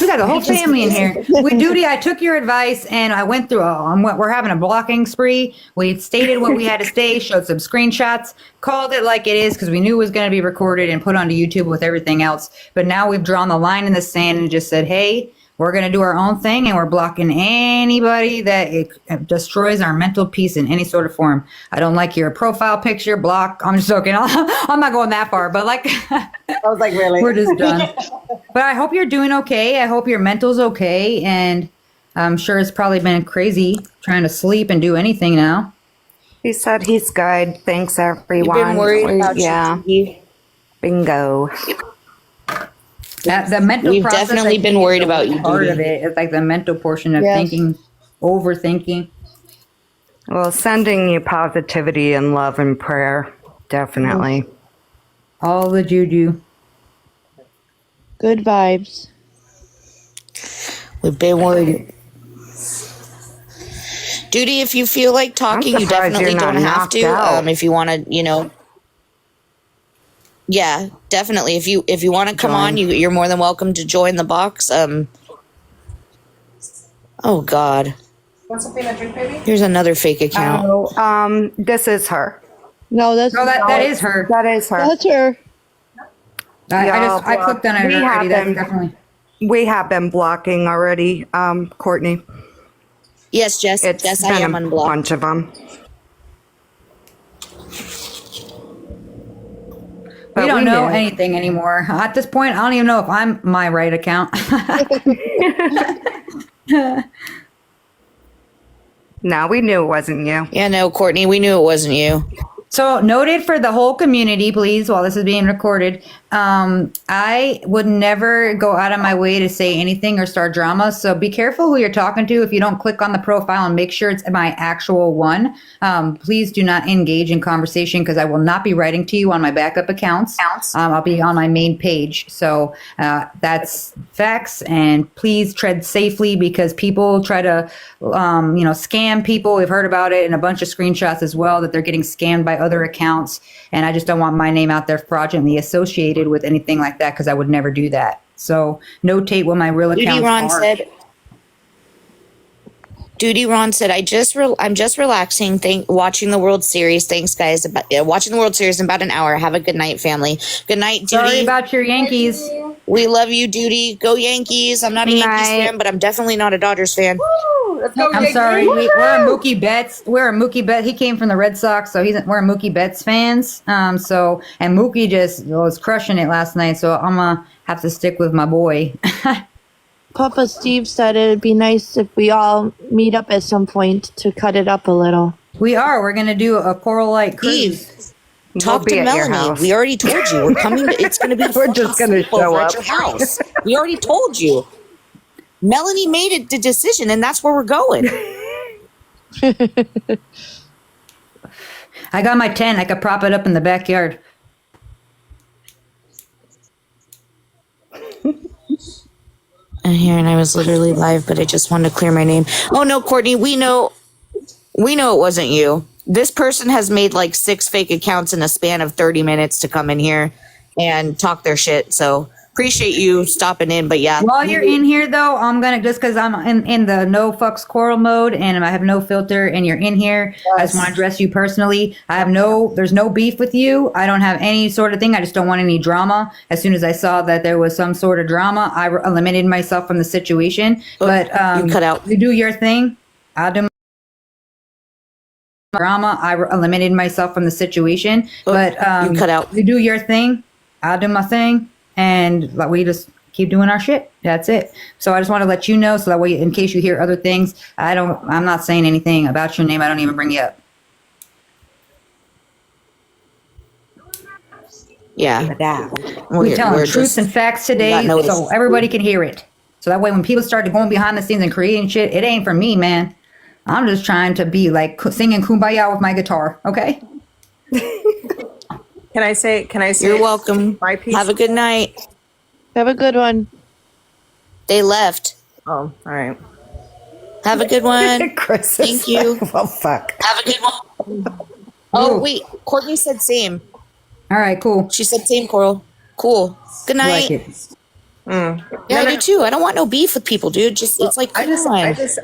We got the whole family in here. Duty, I took your advice and I went through. We're having a blocking spree. We stated what we had to say, showed some screenshots, called it like it is because we knew it was going to be recorded and put onto YouTube with everything else. But now we've drawn the line in the sand and just said, hey, we're going to do our own thing, and we're blocking anybody that it destroys our mental peace in any sort of form. I don't like your profile picture, block. I'm just joking. I'm not going that far, but like, I was like, really? we're just done. But I hope you're doing okay. I hope your mental's okay, and I'm sure it's probably been crazy trying to sleep and do anything now. He said he's good. Thanks, everyone. You've been worried about you. Bingo. The mental We've process, definitely been worried about you, part Duty. of it. It's like the mental portion of thinking, overthinking. Well, sending you positivity and love and prayer. Definitely. All the juju. Good vibes. We've been worried. Duty, if you feel like talking, you surprised definitely you're not don't have knocked to. out. If you want to, yeah, definitely. If you want to come on, you're more than welcome to join the box. Oh God. Want something to drink, baby? Here's another fake account. This is her. No, that's That is her. That is her. that's her. I clicked on it We already. have That's them. definitely. We have been blocking already, Courtney. Yes, Jess. It's Jess, I been am a unblocked. bunch of them. We don't know knew. anything anymore. At this point, I don't even know if I'm my right account. No, we knew it wasn't you. Yeah, no, Courtney, we knew it wasn't you. So noted for the whole community, please, while this is being recorded. I would never go out of my way to say anything or start drama. So be careful who you're talking to. If you don't click on the profile and make sure it's my actual one, please do not engage in conversation because I will not be writing to you on my backup accounts. I'll be on my main page. So that's facts. And please tread safely because people try to, scam people. We've heard about it in a bunch of screenshots as well that they're getting scammed by other accounts. And I just don't want my name out there fraudulently associated with anything like that because I would never do that. So notate what my real accounts are. Duty Ron said, I'm just relaxing, watching the World Series. Thanks, guys. Watching the World Series in about an hour. Have a good night, family. Good night, Duty. Sorry about your Yankees. We love you, Duty. Go Yankees. I'm not a Yankees fan, but I'm definitely not a Dodgers fan. Woo! go. Let's go. I'm Jake. sorry. We're a Mookie Betts. We're a Mookie Betts. He came from the Red Sox, so we're Mookie Betts fans. And Mookie just was crushing it last night. So I'm gonna have to stick with my boy. Papa Steve said it'd be nice if we all meet up at some point to cut it up a little. We are. We're gonna do a Coral Light cruise. Talk be to at your Melanie. house. We already told you. We're coming. It's going to be. We're just gonna sleepover show at up. your house. We already told you. Melanie made it the decision, and that's where we're going. I got my tent. I could prop it up in the backyard. Here, and I was literally live, but I just wanted to clear my name. Oh no, Courtney, we know it wasn't you. This person has made like 6 fake accounts in a span of 30 minutes to come in here and talk their shit. So appreciate you stopping in, but yeah. While you're in here, though, I'm gonna just because I'm in the no fucks Coral mode and I have no filter, and you're in here. I just want to address you personally. There's no beef with you. I don't have any sort of thing. I just don't want any drama. As soon as I saw that there was some sort of drama, I eliminated myself from the situation. But you cut out. You do your thing. I'll do my drama. I eliminated myself from the situation. But you cut out. You do your thing. I'll do my thing. And like, we just keep doing our shit. That's it. So I just want to let you know, so that way, in case you hear other things, I'm not saying anything about your name. I don't even bring you up. Yeah. We're telling truths and facts today, so everybody can hear it. So that way, when people start going behind the scenes and creating shit, it ain't for me, man. I'm just trying to be like singing Kumbaya with my guitar. Okay. Can I say? You're welcome. My piece? Have a good night. Have a good one. They left. Oh, all right. Have a good one. Kris is Thank you. like, well, fuck. Have a good one. Oh, wait. Courtney said same. All right, cool. She said same, Coral. Cool. Good I night. like it. Yeah, I do too. I don't want no beef with people, dude. Just it's like, I just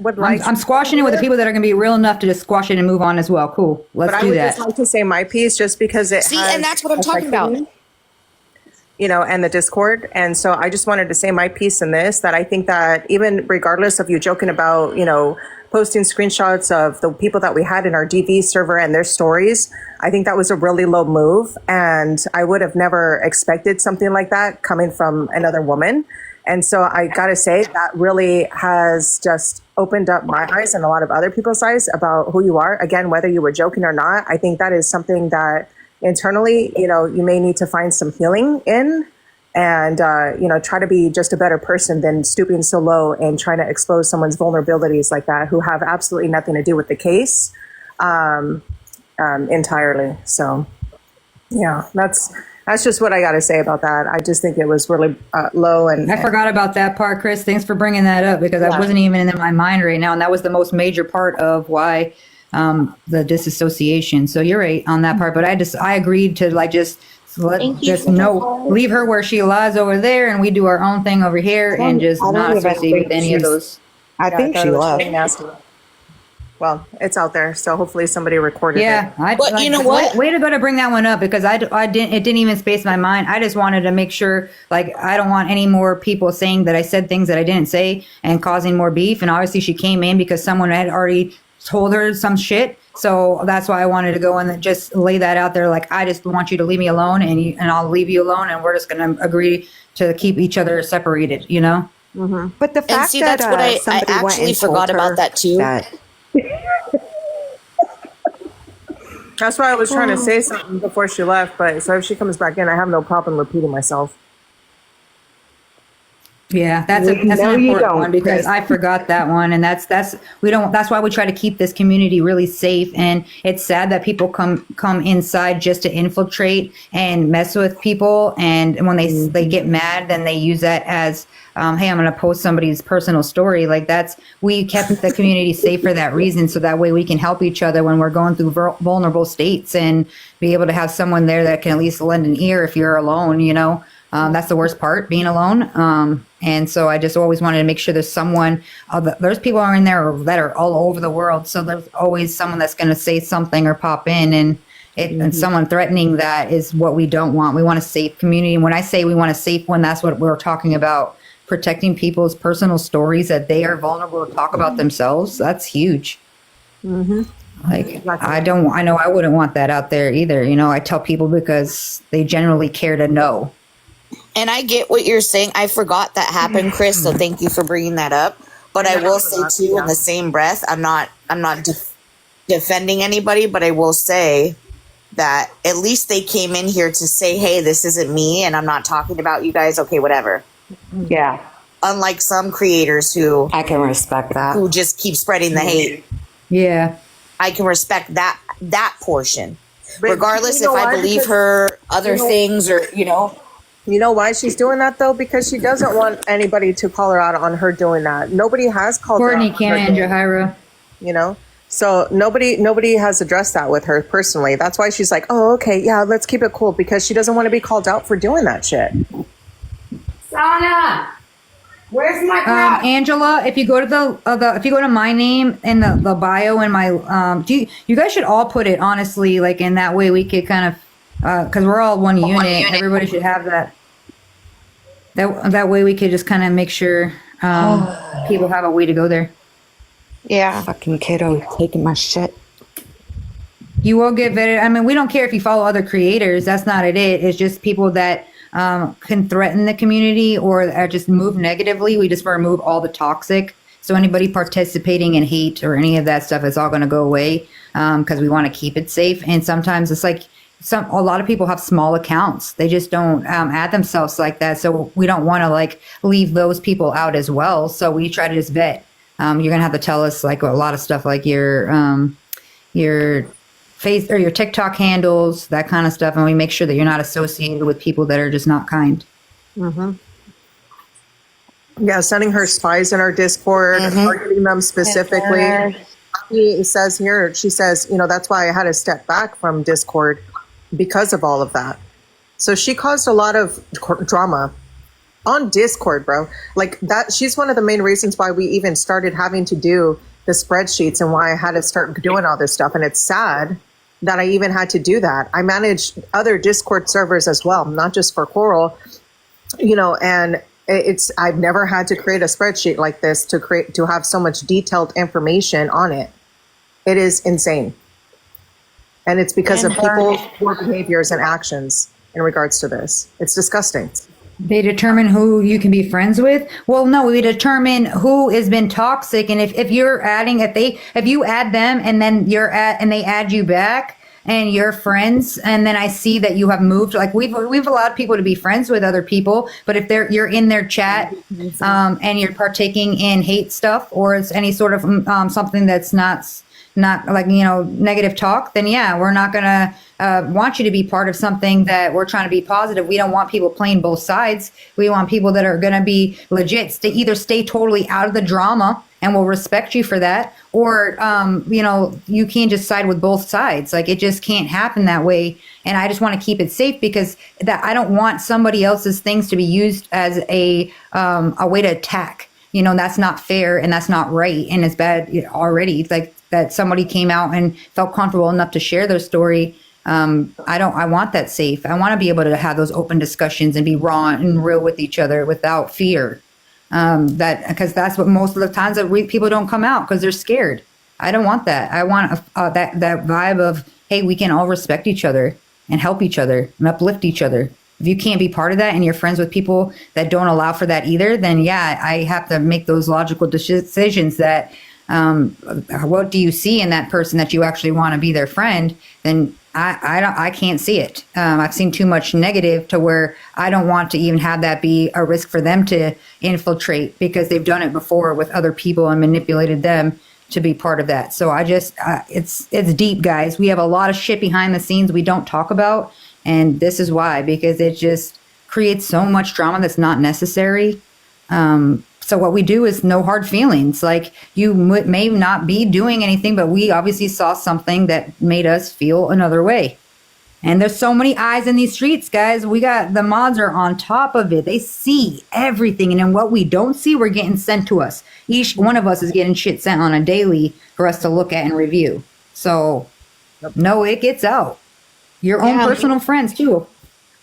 would like. I'm squashing it with the people that are going to be real enough to just squash it and move on as well. Cool. Let's But I do would that. just like to say my piece, just because it see, has and that's what I'm talking about. You know, and the Discord. And so I just wanted to say my piece in this, that I think that even regardless of you joking about, you know, posting screenshots of the people that we had in our DV server and their stories, I think that was a really low move. And I would have never expected something like that coming from another woman. And so I got to say that really has just opened up my eyes and a lot of other people's eyes about who you are. Again, whether you were joking or not, I think that is something that internally, you know, you may need to find some healing in, and, you know, try to be just a better person than stooping so low and trying to expose someone's vulnerabilities like that, who have absolutely nothing to do with the case entirely. So, yeah, that's just what I got to say about that. I just think it was really low. And I forgot about that part, Kris. Thanks for bringing that up, because that wasn't even in my mind right now. And that was the most major part of why the disassociation. So you're right on that part. But I agreed to like just leave her where she lies over there, and we do our own thing over here, and just not associate with any of those. I think she left. Nasty. Well, it's out there, so hopefully somebody recorded it. But you know what? Way to go to bring that one up, because I didn't. It didn't even space my mind. I just wanted to make sure, like, I don't want any more people saying that I said things that I didn't say and causing more beef. And obviously, she came in because someone had already told her some shit. So that's why I wanted to go and just lay that out there. Like, I just want you to leave me alone, and I'll leave you alone, and we're just going to agree to keep each other separated. You know. Mm-hmm. But the fact and see, that's what I actually forgot about that too. That's why I was trying to say something before she left, but so if she comes back in, I have no problem repeating myself. Yeah, that's an important one, because I forgot that one, and that's why we try to keep this community really safe. And it's sad that people come inside just to infiltrate and mess with people, and when they get mad, then they use that as hey, I'm going to post somebody's personal story. Like, we kept the community safe for that reason, so that way we can help each other when we're going through vulnerable states, and be able to have someone there that can at least lend an ear if you're alone, you know. That's the worst part, being alone. And so I just always wanted to make sure there's someone, there's people are in there that are all over the world. So there's always someone that's going to say something or pop in, and someone threatening that is what we don't want. We want a safe community. And when I say we want a safe one, that's what we're talking about. protecting people's personal stories that they are vulnerable to talk about themselves. That's huge. Like, I know I wouldn't want that out there either. You know, I tell people because they generally care to know. And I get what you're saying. I forgot that happened, Kris. So thank you for bringing that up. But I will say too, in the same breath, I'm not defending anybody, but I will say that at least they came in here to say, hey, this isn't me, and I'm not talking about you guys. Okay, whatever. Yeah. Unlike some creators who I can respect that. who just keep spreading the hate. Yeah. I can respect that portion. But Regardless you know if I why? believe Because, her other things or, you know why she's doing that though? Because she doesn't want anybody to call her out on her doing that. Nobody has called Courtney, her out. Kim, and Jahira. You know? So nobody has addressed that with her personally. That's why she's like, oh, okay, yeah, let's keep it cool, because she doesn't want to be called out for doing that shit. Sana, where's my crap? Angela, if you go to if you go to my name and the bio and my you guys should all put it honestly, like, in that way we could kind of because we're all one unit. Everybody should have that. That way we could just kind of make sure people have a way to go there. Yeah. Fucking kiddo taking my shit. You will get vetted. I mean, we don't care if you follow other creators. That's not it. It's just people that can threaten the community or just move negatively. We just remove all the toxic. So anybody participating in hate or any of that stuff is all going to go away because we want to keep it safe. And sometimes it's like a lot of people have small accounts. They just don't add themselves like that. So we don't want to like leave those people out as well. So we try to just vet. You're going to have to tell us like a lot of stuff like your face or your TikTok handles, that kind of stuff. And we make sure that you're not associated with people that are just not kind. Yeah, sending her spies in our Discord, targeting them specifically. She says here, she says, you know, that's why I had to step back from Discord because of all of that. So she caused a lot of drama on Discord, bro. Like that, she's one of the main reasons why we even started having to do the spreadsheets and why I had to start doing all this stuff. And it's sad that I even had to do that. I manage other Discord servers as well, not just for Coral, you know, and I've never had to create a spreadsheet like this to have so much detailed information on it. It is insane. And it's because of people's poor behaviors and actions in regards to this. It's disgusting. They determine who you can be friends with. Well, no, we determine who has been toxic. And if you're adding, if you add them and then and they add you back and you're friends, and then I see that you have moved, like we've allowed people to be friends with other people, but if you're in their chat and you're partaking in hate stuff or it's any sort of something that's not like, you know, negative talk, then yeah, we're not going to want you to be part of something that we're trying to be positive. We don't want people playing both sides. We want people that are going to be legit, either stay totally out of the drama and will respect you for that, or, you know, you can't just side with both sides. Like, it just can't happen that way. And I just want to keep it safe because I don't want somebody else's things to be used as a way to attack. You know, that's not fair and that's not right. And it's bad already. It's like that somebody came out and felt comfortable enough to share their story. I want that safe. I want to be able to have those open discussions and be raw and real with each other without fear. Because that's what most of the times that people don't come out because they're scared. I don't want that. I want that vibe of, hey, we can all respect each other and help each other and uplift each other. If you can't be part of that and you're friends with people that don't allow for that either, then yeah, I have to make those logical decisions that what do you see in that person that you actually want to be their friend? Then I can't see it. I've seen too much negative to where I don't want to even have that be a risk for them to infiltrate because they've done it before with other people and manipulated them to be part of that. So I just, it's deep, guys. We have a lot of shit behind the scenes we don't talk about. And this is why, because it just creates so much drama that's not necessary. So what we do is no hard feelings. Like, you may not be doing anything, but we obviously saw something that made us feel another way. And there's so many eyes in these streets, guys. The mods are on top of it. They see everything. And then what we don't see, we're getting sent to us. Each one of us is getting shit sent on a daily for us to look at and review. So no, it gets out. Your own personal friends too.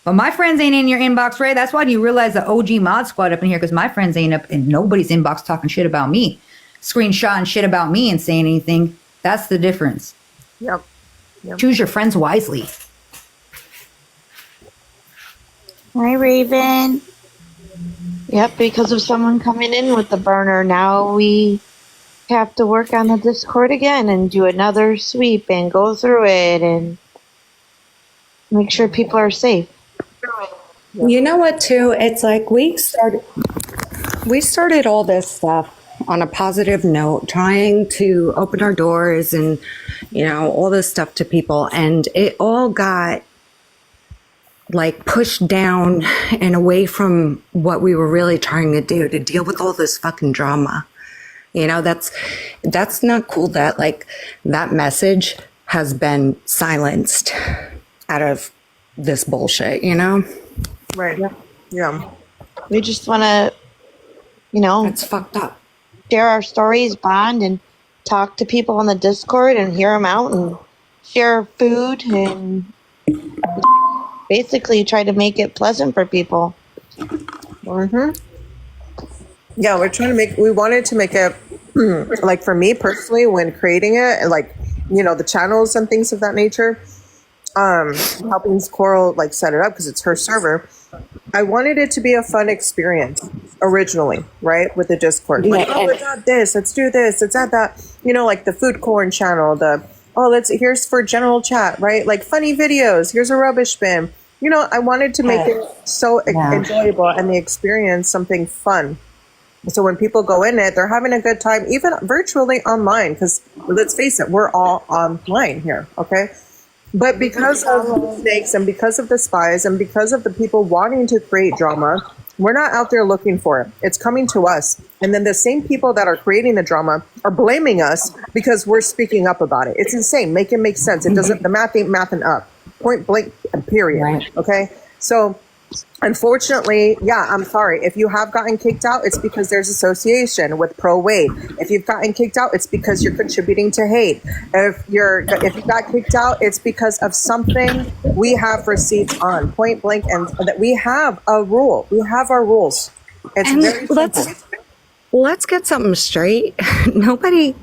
But my friends ain't in your inbox, Ray. That's why you realize the OG mod squad up in here, because my friends ain't up in nobody's inbox talking shit about me, screenshotting shit about me and saying anything. That's the difference. Yep. Choose your friends wisely. Hi, Raven. Yep, because of someone coming in with the burner, now we have to work on the Discord again and do another sweep and go through it and make sure people are safe. You know what, too? It's like we started all this stuff on a positive note, trying to open our doors and, you know, all this stuff to people. And it all got like pushed down and away from what we were really trying to do, to deal with all this fucking drama. You know, that's not cool that like that message has been silenced out of this bullshit, you know? Right. Yeah. We just want to, you know, It's fucked up. share our stories, bond, and talk to people on the Discord and hear them out and share food and basically try to make it pleasant for people. Mm-hmm. Yeah, we wanted to make it, like for me personally, when creating it, like, you know, the channels and things of that nature, helping Coral like set it up because it's her server. I wanted it to be a fun experience originally, right? With the Discord. Like, let's add this, let's do this, let's add that, you know, like the food corn channel, here's for general chat, right? Like funny videos, here's a rubbish bin. You know, I wanted to make it so enjoyable and the experience something fun. So when people go in it, they're having a good time, even virtually online, because let's face it, we're all online here, okay? But because of the snakes and because of the spies and because of the people wanting to create drama, we're not out there looking for it. It's coming to us. And then the same people that are creating the drama are blaming us because we're speaking up about it. It's insane. Make it make sense. It doesn't, the math ain't mathing up. Point blank, period. Right. Okay? So, unfortunately, yeah, I'm sorry. If you have gotten kicked out, it's because there's association with Pro Wade. If you've gotten kicked out, it's because you're contributing to hate. If you got kicked out, it's because of something we have receipts on, point blank, and that we have a rule. We have our rules. It's very simple. Let's get something straight. Nobody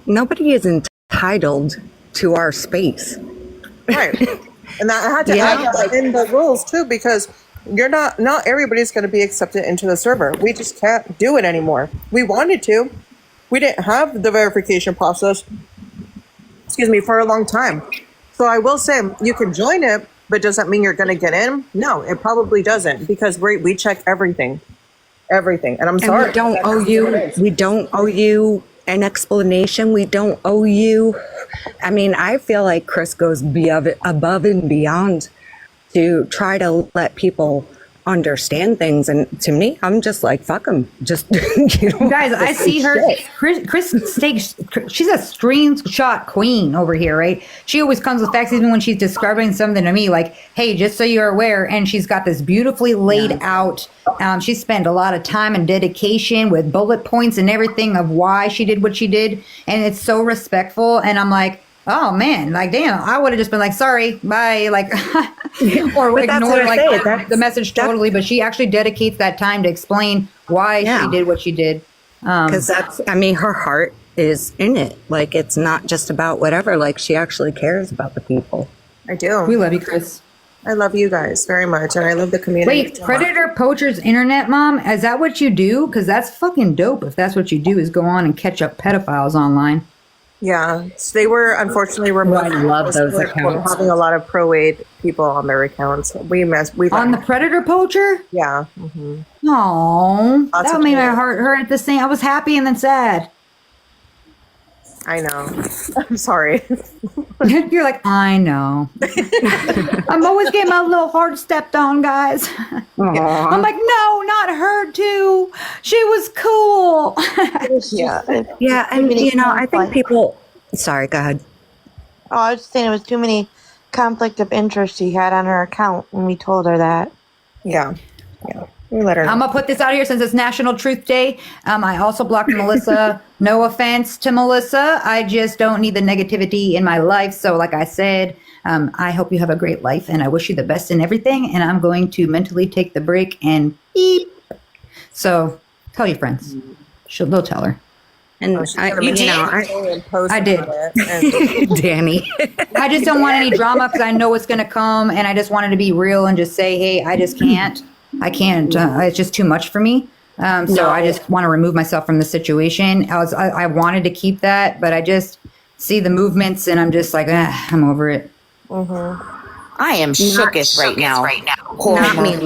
is entitled to our space. Right. And I had to add that in the rules too, because not everybody's going to be accepted into the server. We just can't do it anymore. We wanted to. We didn't have the verification process, for a long time. So I will say you can join it, but does that mean you're going to get in? No, it probably doesn't, because we check everything. And I'm sorry. We don't owe you an explanation. We don't owe you. I mean, I feel like Kris goes above and beyond to try to let people understand things, and to me, I'm just like, fuck them. Just guys, I see her. Kris takes. She's a screenshot queen over here, right? She always comes with facts, even when she's describing something to me, like, "Hey, just so you're aware." And she's got this beautifully laid out. She spent a lot of time and dedication with bullet points and everything of why she did what she did, and it's so respectful. And I'm like, oh man, like damn, I would have just been like, sorry, bye, like, or ignore like the message totally. But she actually dedicates that time to explain why she did what she did. Because her heart is in it. Like, it's not just about whatever. Like, she actually cares about the people. I do. We love you, Kris. I love you guys very much, and I love the community. Wait, Predator Poachers Internet Mom, is that what you do? Because that's fucking dope. If that's what you do, is go on and catch up pedophiles online. Yeah, so they were unfortunately removed. I love those accounts. Having a lot of Pro Wade people on their accounts. We on the Predator Poacher. Yeah. Mm-hmm. Oh, that made my heart hurt at the same. I was happy and then sad. I know. I'm sorry. You're like, I know. I'm always getting my little heart stepped on, guys. I'm like, no, not her too. She was cool. Yeah, and I think people. Sorry, go ahead. Oh, I was just saying it was too many conflict of interest she had on her account when we told her that. Yeah. We let her know. I'm gonna put this out here since it's National Truth Day. I also blocked Melissa. No offense to Melissa, I just don't need the negativity in my life. So, like I said, I hope you have a great life, and I wish you the best in everything. And I'm going to mentally take the break and beep. So tell your friends. They'll tell her. And I did. Danny. I just don't want any drama because I know it's going to come, and I just wanted to be real and just say, hey, I just can't. I can't. It's just too much for me. So I just want to remove myself from the situation. I wanted to keep that, but I just see the movements, and I'm just like, I'm over it. I am shooketh right now. Not me,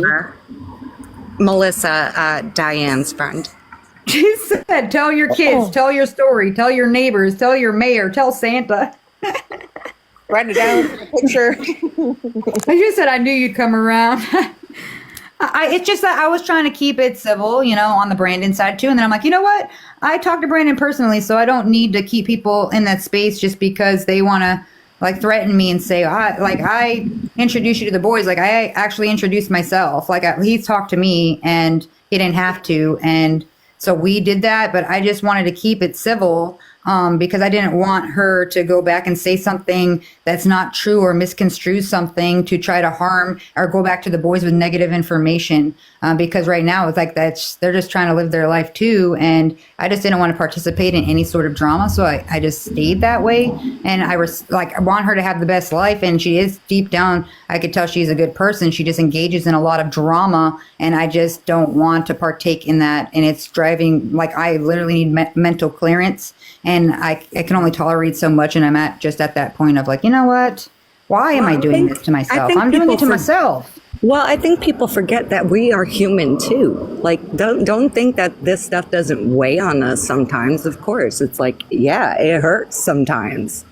Melissa, Diane's friend. She said, tell your kids, tell your story, tell your neighbors, tell your mayor, tell Santa. Write it down, a picture. I just said I knew you'd come around. It's just that I was trying to keep it civil, on the Brandon side too. And then I'm like, you know what? I talked to Brandon personally, so I don't need to keep people in that space just because they want to threaten me and say, I introduced you to the boys. I actually introduced myself. He talked to me and he didn't have to. And so we did that, but I just wanted to keep it civil because I didn't want her to go back and say something that's not true or misconstrue something to try to harm or go back to the boys with negative information. Because right now it's they're just trying to live their life too. And I just didn't want to participate in any sort of drama. So I just stayed that way. And I want her to have the best life. And she is deep down, I could tell she's a good person. She just engages in a lot of drama. And I just don't want to partake in that. And it's driving, I literally need mental clearance. And I can only tolerate so much. And I'm at that point of you know what? Why am I doing this to myself? I'm doing it to myself. Well, I think people forget that we are human too. Don't think that this stuff doesn't weigh on us sometimes. Of course, it's it hurts sometimes.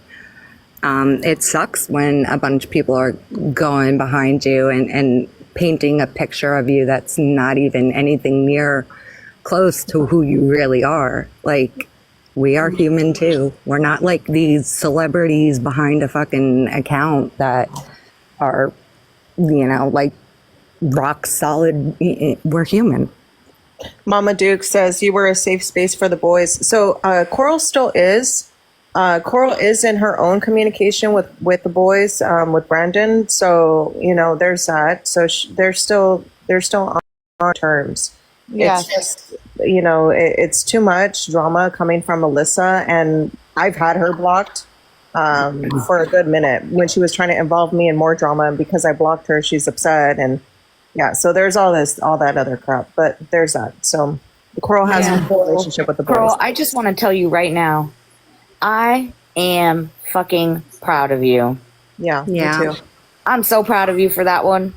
It sucks when a bunch of people are going behind you and painting a picture of you that's not even anything near close to who you really are. We are human too. We're not like these celebrities behind a fucking account that are, rock solid. We're human. Mama Duke says you were a safe space for the boys. So Coral still is. Coral is in her own communication with the boys, with Brandon. So there's that. So they're still on terms. Yes. It's just, it's too much drama coming from Melissa, and I've had her blocked for a good minute when she was trying to involve me in more drama, and because I blocked her, she's upset, and so there's all that other crap, but there's that. So Coral has a full relationship with the boys. Coral, I just want to tell you right now, I am fucking proud of you. Yeah. Me too. I'm so proud of you for that one.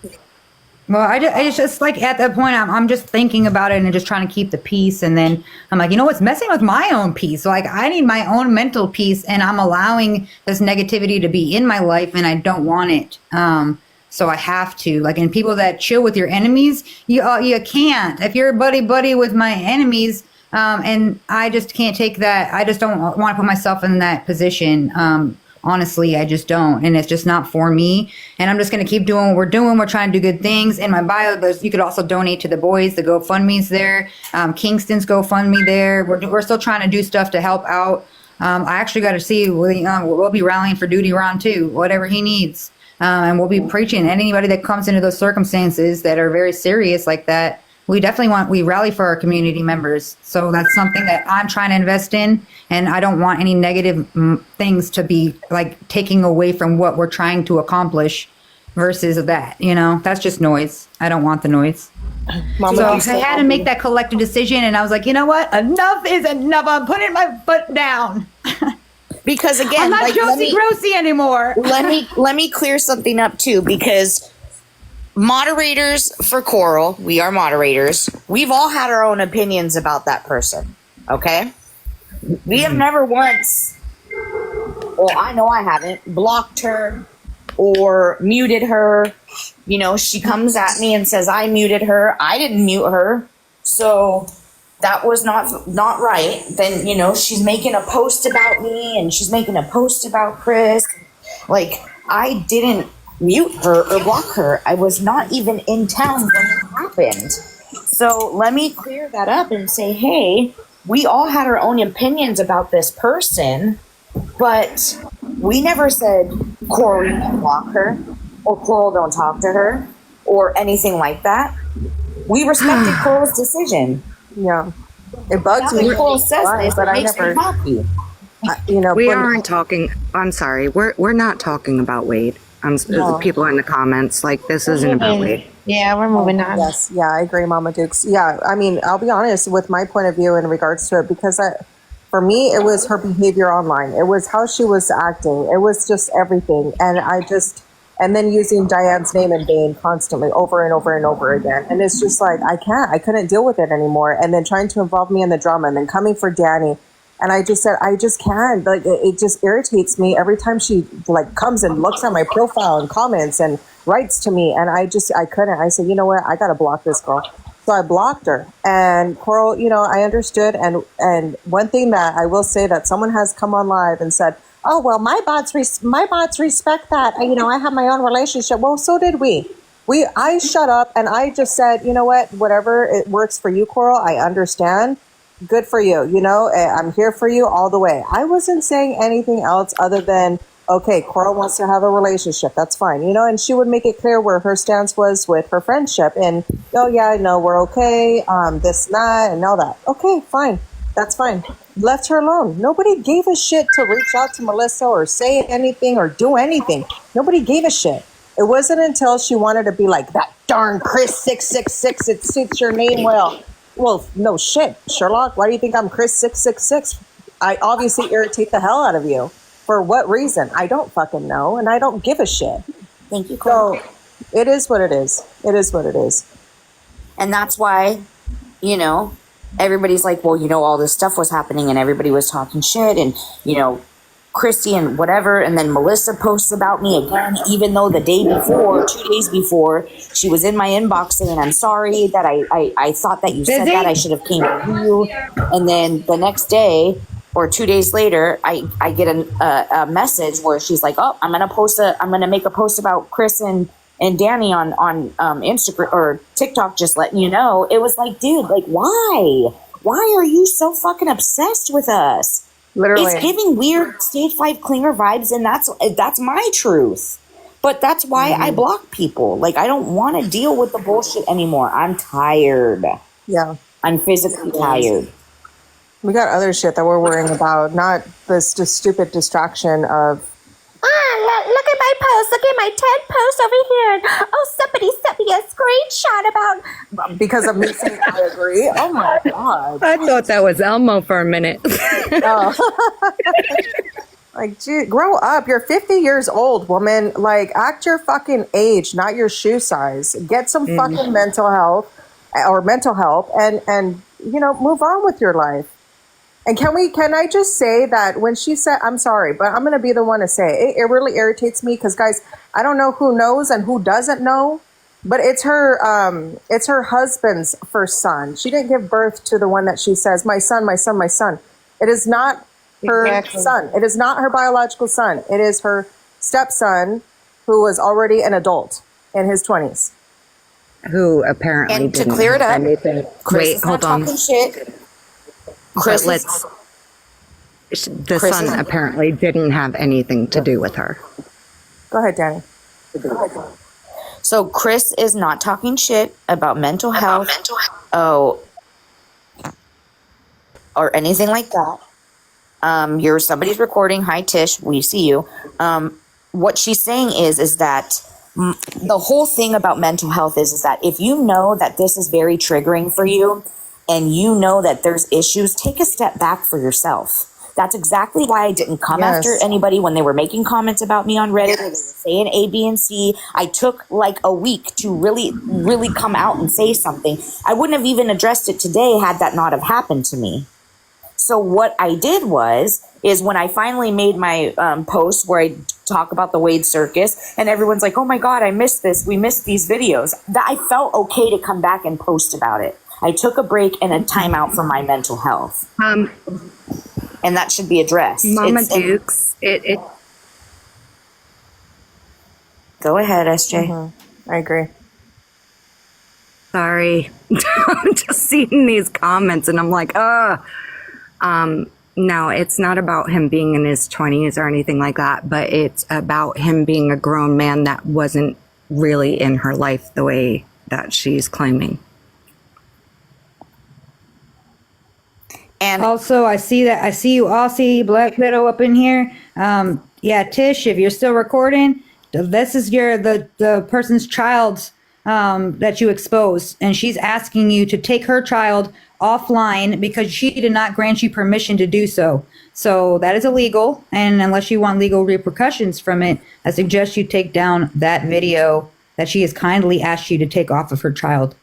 Well, it's just at that point, I'm just thinking about it and just trying to keep the peace. And then I'm like, what's messing with my own peace? I need my own mental peace, and I'm allowing this negativity to be in my life, and I don't want it. So I have to. And people that chill with your enemies, you can't. If you're buddy with my enemies, and I just can't take that. I just don't want to put myself in that position. Honestly, I just don't. And it's just not for me. And I'm just going to keep doing what we're doing. We're trying to do good things. In my bio, you could also donate to the boys. The GoFundMe's there. Kingston's GoFundMe there. We're still trying to do stuff to help out. I actually got to see, we'll be rallying for Duty Ron too, whatever he needs. And we'll be preaching. And anybody that comes into those circumstances that are very serious like that, we rally for our community members. So that's something that I'm trying to invest in. And I don't want any negative things to be taking away from what we're trying to accomplish versus that, that's just noise. I don't want the noise. Mama, so I had to make that collective decision. And I was like, you know what? Enough is enough. I'm putting my foot down. Because again, I'm not Josie Grossi anymore. let me clear something up too, because moderators for Coral, we are moderators. We've all had our own opinions about that person. Okay? We have never once, well, I know I haven't, blocked her or muted her. She comes at me and says I muted her. I didn't mute her. So that was not right. Then, she's making a post about me and she's making a post about Kris. I didn't mute her or block her. I was not even in town when it happened. So let me clear that up and say, hey, we all had our own opinions about this person, but we never said Coral, you can block her, or Coral, don't talk to her, or anything like that. We respected Coral's decision. Yeah. It bugs me. Coral says this, but it I makes me never, happy. We aren't talking. I'm sorry. We're not talking about Wade. People in the comments, like, this isn't about Wade. Yeah, we're moving on. Yes, yeah, I agree, Mama Dukes. Yeah, I mean, I'll be honest with my point of view in regards to it, because for me, it was her behavior online. It was how she was acting. It was just everything. And then using Diane's name in vain constantly over and over and over again. And it's just like, I couldn't deal with it anymore. And then trying to involve me in the drama and then coming for Dani. And I just said, I just can't. Like, it just irritates me every time she like comes and looks at my profile and comments and writes to me. And I couldn't. I said, you know what? I got to block this girl. So I blocked her. And Coral, I understood. And one thing that I will say, that someone has come on live and said, oh, well, my bots respect that. I have my own relationship. Well, so did we. I shut up and I just said, you know what? Whatever it works for you, Coral, I understand. Good for you. I'm here for you all the way. I wasn't saying anything else other than, okay, Coral wants to have a relationship. That's fine. And she would make it clear where her stance was with her friendship. And, oh, yeah, no, we're okay. This, that, and all that. Okay, fine. That's fine. Left her alone. Nobody gave a shit to reach out to Melissa or say anything or do anything. Nobody gave a shit. It wasn't until she wanted to be like, that darn Kris666, it suits your name well. Well, no shit, Sherlock. Why do you think I'm Kris666? I obviously irritate the hell out of you. For what reason? I don't fucking know, and I don't give a shit. Thank you, Coral. So, it is what it is. It is what it is. And that's why, everybody's like, well, all this stuff was happening and everybody was talking shit and, Christy and whatever. And then Melissa posts about me again, even though the day before, 2 days before, she was in my inbox saying, I'm sorry that I thought that you said that. I should have came to you. And then the next day or 2 days later, I get a message where she's like, oh, I'm going to make a post about Chris and Dani on Instagram or TikTok, just letting you know. It was like, dude, like, why are you so fucking obsessed with us? Literally. It's giving weird stage 5 clinger vibes, and that's my truth. But that's why I block people. Like, I don't want to deal with the bullshit anymore. I'm tired. Yeah. I'm physically tired. We got other shit that we're worrying about, not this just stupid distraction of, look at my post. Look at my 10 posts over here. Oh, somebody sent me a screenshot about... because of me saying I agree. Oh my God. I thought that was Elmo for a minute. Like, gee, grow up. You're 50 years old, woman. Like, act your fucking age, not your shoe size. Get some fucking mental help and move on with your life. And can I just say that when she said, I'm sorry, but I'm going to be the one to say it, it really irritates me because, guys, I don't know who knows and who doesn't know, but it's her husband's first son. She didn't give birth to the one that she says, my son, my son, my son. It is not her son. It is not her biological son. It is her stepson who was already an adult in his 20s. Who apparently And to didn't clear it have up, anything. Chris Wait, is hold not on. talking shit. But the son apparently didn't have anything to do with her. Go ahead, Dani. So Chris is not talking shit about mental health. Or anything like that. Somebody's recording. Hi, Tish. We see you. What she's saying is that the whole thing about mental health is that if you know that this is very triggering for you and you know that there's issues, take a step back for yourself. That's exactly why I didn't come after anybody when they were making comments about me on Reddit. They were saying A, B, and C. I took like a week to really, really come out and say something. I wouldn't have even addressed it today had that not have happened to me. So what I did is when I finally made my post where I talk about the Wade circus and everyone's like, oh my God, I missed this. We missed these videos. That I felt okay to come back and post about it. I took a break and a timeout from my mental health. And that should be addressed. Mama Dukes, Go ahead, SJ. I agree. Sorry. I'm just seeing these comments and I'm like, No, it's not about him being in his 20s or anything like that, but it's about him being a grown man that wasn't really in her life the way that she's claiming. And Also, I see you, Aussie, Black Widow up in here. Yeah, Tish, if you're still recording, this is the person's child that you exposed, and she's asking you to take her child offline because she did not grant you permission to do so. So that is illegal, and unless you want legal repercussions from it, I suggest you take down that video that she has kindly asked you to take off of her child.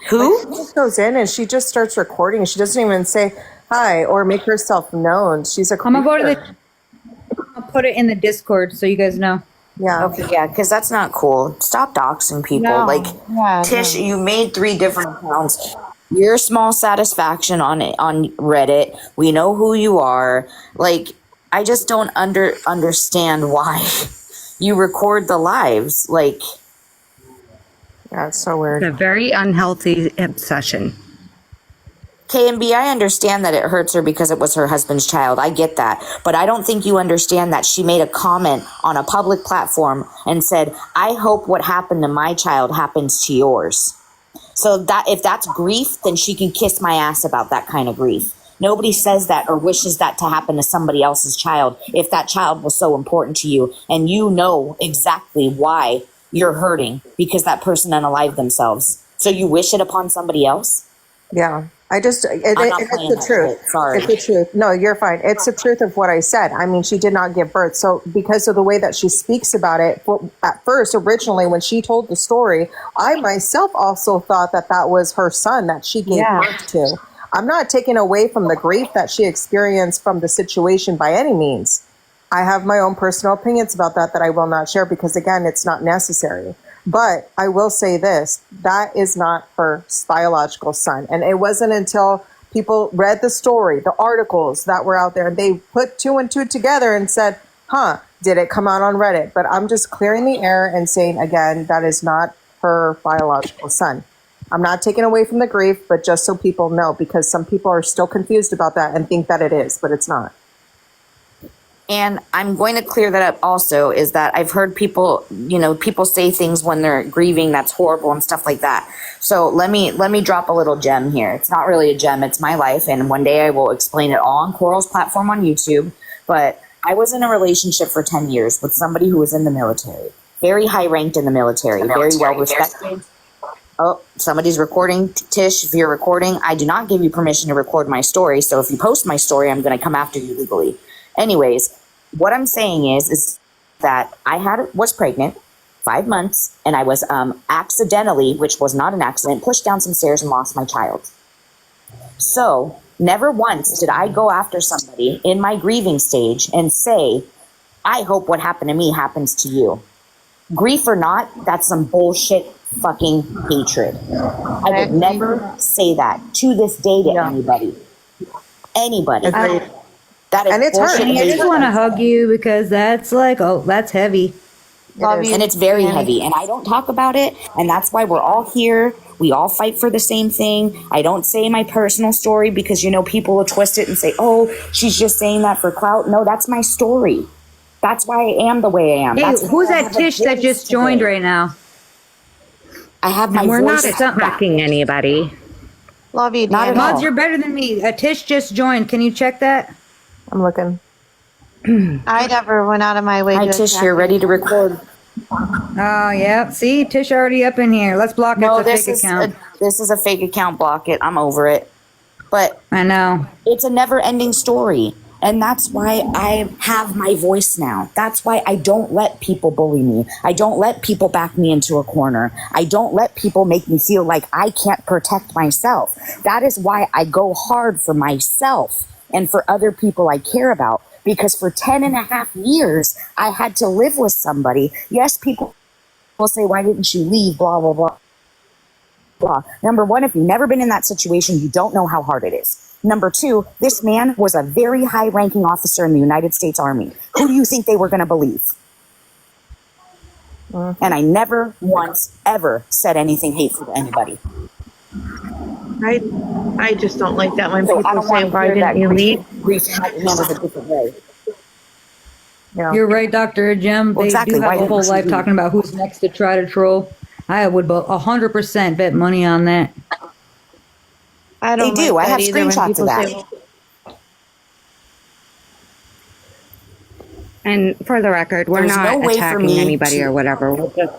who? She just goes in and she just starts recording. She doesn't even say hi or make herself known. She's a I'm gonna go to creeper. I'll put it in the Discord so you guys know. Yeah. Okay, yeah, because that's not cool. Stop doxing people. No. Like, Yeah, Tish, no. you made 3 different accounts. Your small satisfaction on Reddit. We know who you are. Like, I just don't understand why you record the lives. Like, Yeah, it's so weird. It's a very unhealthy obsession. KMB, I understand that it hurts her because it was her husband's child. I get that. But I don't think you understand that she made a comment on a public platform and said, I hope what happened to my child happens to yours. So that if that's grief, then she can kiss my ass about that kind of grief. Nobody says that or wishes that to happen to somebody else's child if that child was so important to you and you know exactly why you're hurting because that person unalived themselves. So you wish it upon somebody else? Yeah. I'm not it's playing the that truth. shit. Sorry. It's the truth. No, you're fine. It's the truth of what I said. I mean, she did not give birth. So because of the way that she speaks about it, at first, originally, when she told the story, I myself also thought that that was her son that she gave birth to. I'm not taking away from the grief that she experienced from the situation by any means. I have my own personal opinions about that I will not share because, again, it's not necessary. But I will say this, that is not her biological son. And it wasn't until people read the story, the articles that were out there, and they put 2 and 2 together and said, did it come out on Reddit? But I'm just clearing the air and saying, again, that is not her biological son. I'm not taking away from the grief, but just so people know, because some people are still confused about that and think that it is, but it's not. And I'm going to clear that up also is that I've heard people, people say things when they're grieving that's horrible and stuff like that. So let me drop a little gem here. It's not really a gem, it's my life. And one day I will explain it all on Coral's platform on YouTube. But I was in a relationship for 10 years with somebody who was in the military, very high ranked in the military, very well respected. Oh, somebody's recording. Tish, if you're recording, I do not give you permission to record my story. So if you post my story, I'm going to come after you legally. Anyways, what I'm saying is that I was pregnant 5 months and I was accidentally, which was not an accident, pushed down some stairs and lost my child. So never once did I go after somebody in my grieving stage and say, I hope what happened to me happens to you. Grief or not, that's some bullshit fucking hatred. I would never say that to this day to anybody. Anybody. Agreed. That is And it's bullshit hard. I hatred. just want to hug you because that's like, that's heavy. Love you. And it's very heavy. And I don't talk about it. And that's why we're all here. We all fight for the same thing. I don't say my personal story because, people will twist it and say, oh, she's just saying that for clout. No, that's my story. That's why I am the way I am. Hey, That's who's why I that have a Tish that voice just joined today. right now? I have my We're not voice attacking anybody. Love you, Not at Danny. all. Mods, you're better than me. Tish just joined. Can you check that? I'm looking. I never went out of my way Hi, to Tish, attack you're ready to record. Oh, yeah. See, Tish already up in here. Let's block No, it's a this fake is account. this is a fake account. Block it. I'm over it. But I know. it's a never-ending story. And that's why I have my voice now. That's why I don't let people bully me. I don't let people back me into a corner. I don't let people make me feel like I can't protect myself. That is why I go hard for myself and for other people I care about. Because for 10 and a half years, I had to live with somebody. Yes, people will say, why didn't she leave? Blah, blah, blah. Blah. Number one, if you've never been in that situation, you don't know how hard it is. Number two, this man was a very high-ranking officer in the United States Army. Who do you think they were going to believe? And I never once, ever said anything hateful to anybody. I just don't like that when So I people don't say, want to why hear that didn't you leave? grief might be handled a different way. Yeah. You're right, Dr. Jim. Well, They exactly. do have Why a didn't whole she life leave? talking about who's next to try to troll. I would 100% bet money on that. I don't They do. like I that have either when screenshots of people that. say, And for the record, we're There's not no way for attacking me anybody to- or whatever. We're just...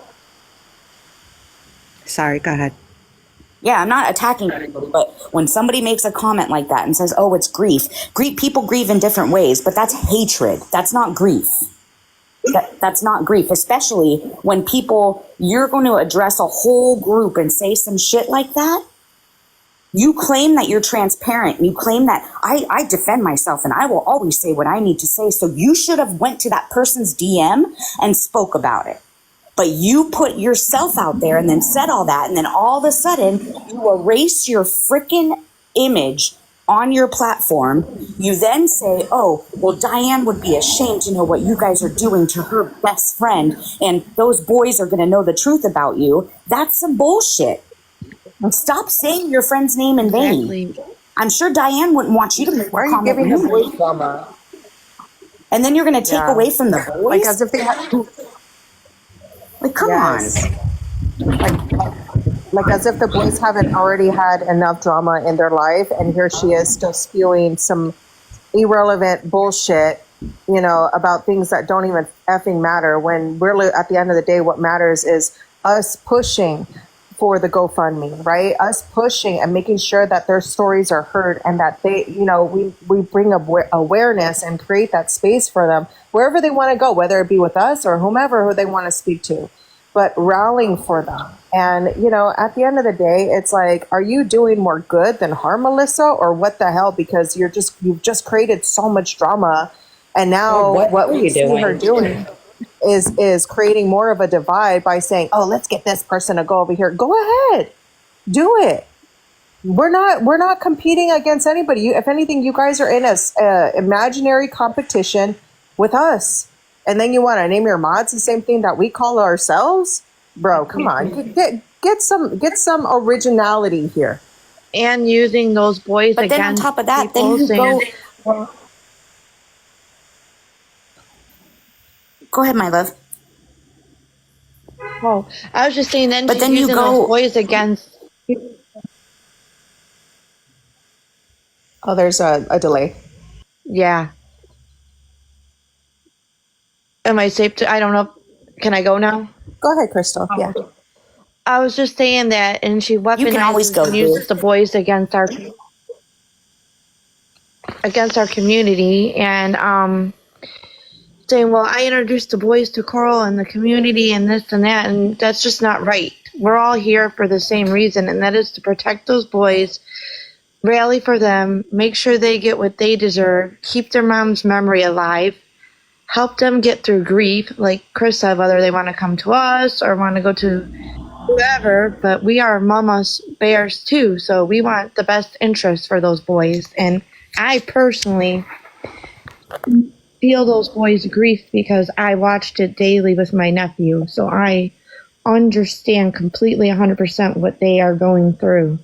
Sorry, go ahead. Yeah, I'm not attacking anybody, but when somebody makes a comment like that and says, "Oh, it's grief," people grieve in different ways, but that's hatred. That's not grief. That's not grief, especially when you're going to address a whole group and say some shit like that. You claim that you're transparent. You claim that I defend myself and I will always say what I need to say. So you should have went to that person's DM and spoke about it. But you put yourself out there and then said all that. And then all of a sudden you erase your freaking image on your platform. You then say, "Oh, well, Diane would be ashamed to know what you guys are doing to her best friend. And those boys are going to know the truth about you." That's some bullshit. Stop saying your friend's name in vain. exactly. I'm sure Diane wouldn't want you to make Why a are you comment. giving the anyway. boys drama? And then you're going to take Yeah. away from the boys? Like as if they had. Like, come Yes. on. Like as if the boys haven't already had enough drama in their life, and here she is still spewing some irrelevant bullshit, about things that don't even effing matter. When really, at the end of the day, what matters is us pushing for the GoFundMe, right? Us pushing and making sure that their stories are heard, and that they, we bring awareness and create that space for them wherever they want to go, whether it be with us or whomever who they want to speak to, but rallying for them. And, at the end of the day, it's like, are you doing more good than harm, Melissa, or what the hell? Because you've just created so much drama. And now what we see her doing is creating more of a divide by saying, "Oh, let's get this person to go over here." Go ahead, do it. We're not competing against anybody. If anything, you guys are in a imaginary competition with us, and then you want to name your mods the same thing that we call ourselves, bro. Come on, get some originality here. And using those boys But then on against top of that, then people you saying, go ahead, my love. "Oh, I was just saying." Then But she's then you using go- those boys against. Oh, there's a delay. Yeah. Am I safe to? I don't know. Can I go now? Go ahead, Crystal. Yeah. I was just saying that, and she weaponizes always go, and uses boo. the boys against our community, and saying, "Well, I introduced the boys to Coral and the community, and this and that," and that's just not right. We're all here for the same reason, and that is to protect those boys, rally for them, make sure they get what they deserve, keep their mom's memory alive, help them get through grief, like Kris said, whether they want to come to us or want to go to whoever, but we are mama's bears too, so we want the best interest for those boys. And I personally feel those boys' grief because I watched it daily with my nephew, so I understand completely 100% what they are going through.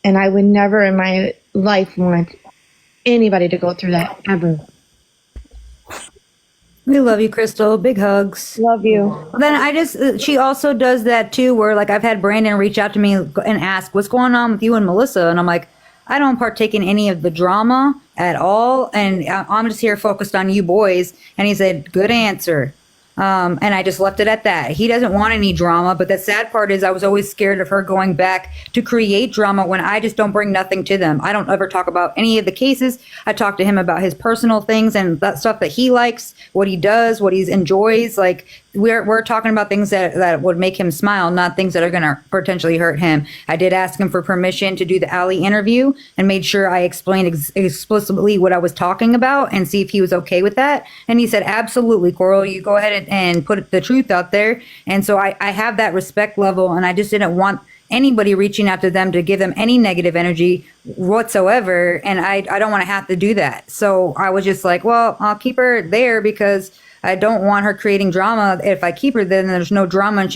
And I would never in my life want anybody to go through that, ever. We love you, Crystal. Big hugs. Love you. Then she also does that too, where like I've had Brandon reach out to me and ask, "What's going on with you and Melissa?" And I'm like, I don't partake in any of the drama at all. And I'm just here focused on you boys. And he said, "Good answer." And I just left it at that. He doesn't want any drama, but the sad part is I was always scared of her going back to create drama when I just don't bring nothing to them. I don't ever talk about any of the cases. I talk to him about his personal things and that stuff that he likes, what he does, what he enjoys. Like we're talking about things that would make him smile, not things that are going to potentially hurt him. I did ask him for permission to do the Allie interview and made sure I explained explicitly what I was talking about and see if he was okay with that. And he said, "Absolutely, Coral, you go ahead and put the truth out there." And so I have that respect level, and I just didn't want anybody reaching out to them to give them any negative energy whatsoever. And I don't want to have to do that. So I was just like, well, I'll keep her there because I don't want her creating drama. If I keep her, then there's no drama, and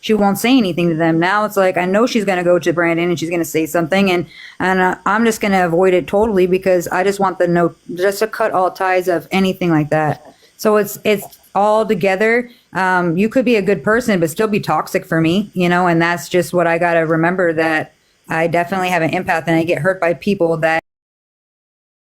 she won't say anything to them. Now it's like I know she's going to go to Brandon and she's going to say something, and I'm just going to avoid it totally because I just want just to cut all ties of anything like that. So it's all together. You could be a good person, but still be toxic for me, and that's just what I got to remember, that I definitely have an empath and I get hurt by people that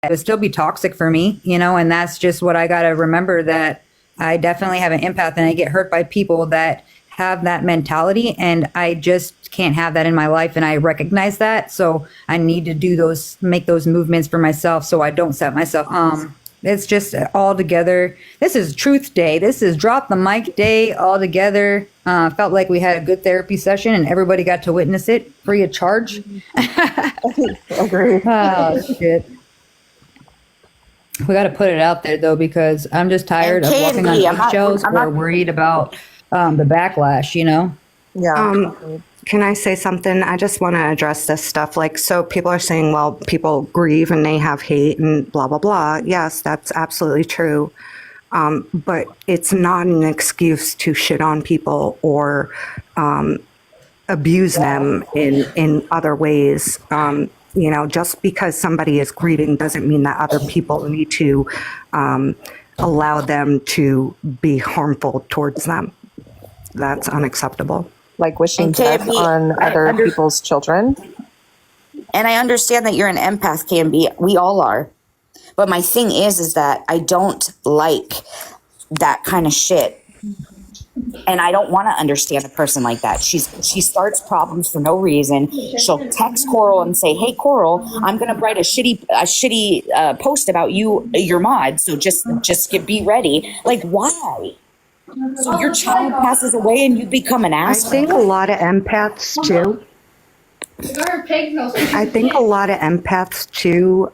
would still be toxic for me, and that's just what I got to remember, that I definitely have an empath and I get hurt by people that have that mentality, and I just can't have that in my life, and I recognize that. So I need to make those movements for myself so I don't set myself it's just all together. This is Truth Day. This is Drop the Mic Day all together. Felt like we had a good therapy session and everybody got to witness it free of charge. Agreed. Oh, shit. We got to put it out there, though, because I'm just tired of walking on shows or worried about the backlash, Yeah. Can I say something? I just want to address this stuff. So people are saying, well, people grieve and they have hate and blah, blah, blah. Yes, that's absolutely true. But it's not an excuse to shit on people or abuse them in other ways. Just because somebody is grieving doesn't mean that other people need to allow them to be harmful towards them. That's unacceptable. Like wishing death on other people's children. And I understand that you're an empath, KMB. We all are. But my thing is that I don't like that kind of shit. And I don't want to understand a person like that. She starts problems for no reason. She'll text Coral and say, "Hey, Coral, I'm going to write a shitty post about you, your mod. So just be ready." Like, why? So your child passes away and you become an asshole. I think a lot of empaths too.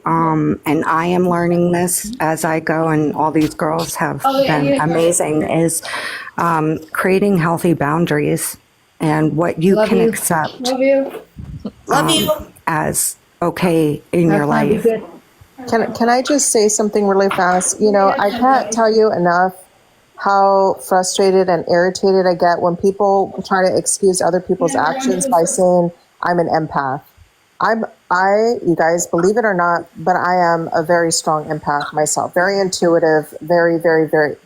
And I am learning this as I go, and all these girls have been amazing, is creating healthy boundaries and what you can accept. Love you. As okay in your life. Can I just say something really fast? I can't tell you enough how frustrated and irritated I get when people try to excuse other people's actions by saying I'm an empath. You guys believe it or not, but I am a very strong empath myself. Very intuitive, very, very, very,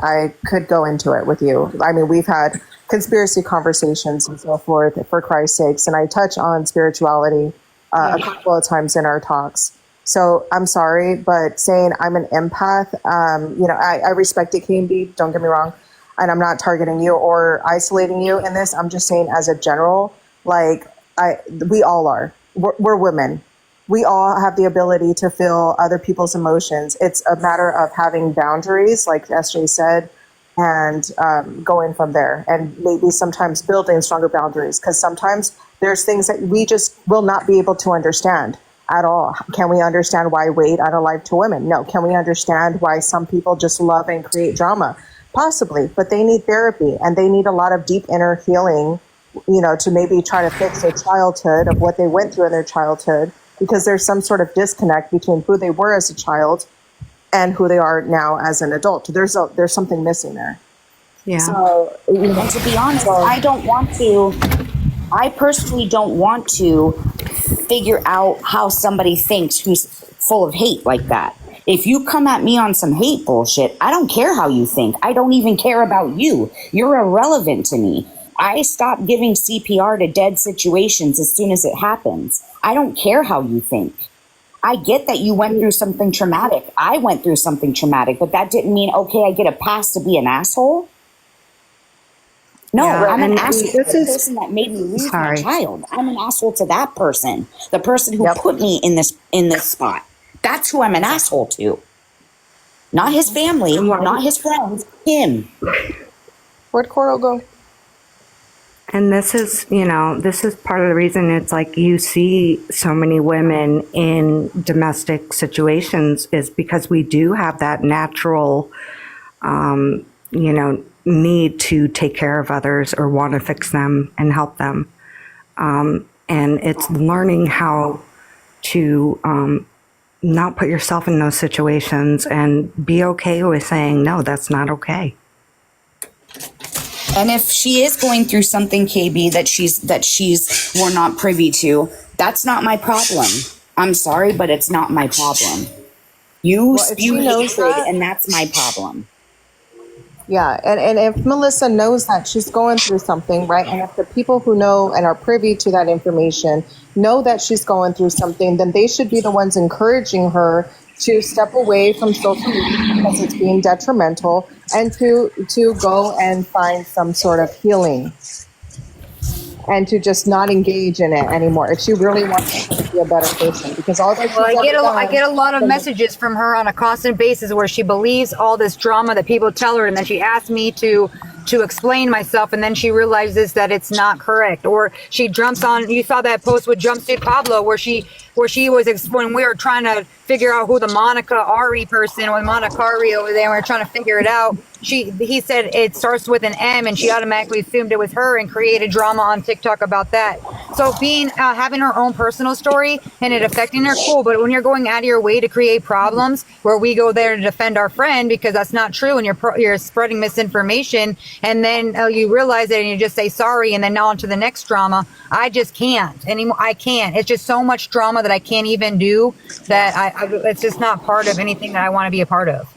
I could go into it with you. I mean, we've had conspiracy conversations and so forth, for Christ's sakes, and I touch on spirituality a couple of times in our talks. So I'm sorry, but saying I'm an empath, I respect it, KMB, don't get me wrong. And I'm not targeting you or isolating you in this. I'm just saying as a general, we all are. We're women. We all have the ability to feel other people's emotions. It's a matter of having boundaries, like SJ said, and going from there. And maybe sometimes building stronger boundaries, because sometimes there's things that we just will not be able to understand at all. Can we understand why Wade add a life to women? No. Can we understand why some people just love and create drama? Possibly, but they need therapy and they need a lot of deep inner healing, to maybe try to fix their childhood of what they went through in their childhood, because there's some sort of disconnect between who they were as a child and who they are now as an adult. There's something missing there. Yeah. So, and to be honest, I personally don't want to figure out how somebody thinks who's full of hate like that. If you come at me on some hate bullshit, I don't care how you think. I don't even care about you. You're irrelevant to me. I stop giving CPR to dead situations as soon as it happens. I don't care how you think. I get that you went through something traumatic. I went through something traumatic, but that didn't mean, okay, I get a pass to be an asshole. No, Yeah, I'm an and asshole to this the is- person that made me lose my Sorry. child. I'm an asshole to that person, the person who put me in this spot. That's who I'm an asshole to. Not his family, not his friends, him. Where'd Coral go? And this is part of the reason it's like you see so many women in domestic situations is because we do have that natural, need to take care of others or want to fix them and help them. And it's learning how to not put yourself in those situations and be okay with saying, no, that's not okay. And if she is going through something, KB, that we're not privy to, that's not my problem. I'm sorry, but it's not my problem. You spew hatred, and that's my problem. Yeah, and if Melissa knows that she's going through something, right, and if the people who know and are privy to that information know that she's going through something, then they should be the ones encouraging her to step away from social media because it's being detrimental, and to go and find some sort of healing, and to just not engage in it anymore if she really wants to be a better person. Because all that I get a lot of messages from her on a constant basis where she believes all this drama that people tell her, and then she asks me to explain myself, and then she realizes that it's not correct. Or she jumps on, you saw that post with Jumpsuit Pablo where she was, when we were trying to figure out who the Monica Ari person was, Monica Ari over there, and we were trying to figure it out. He said it starts with an M, and she automatically assumed it was her and created drama on TikTok about that. So having her own personal story and it affecting her, cool. But when you're going out of your way to create problems where we go there to defend our friend because that's not true, and you're spreading misinformation, and then you realize it and you just say sorry, and then now on to the next drama. I just can't anymore. I can't. It's just so much drama that I can't even do that. It's just not part of anything that I want to be a part of.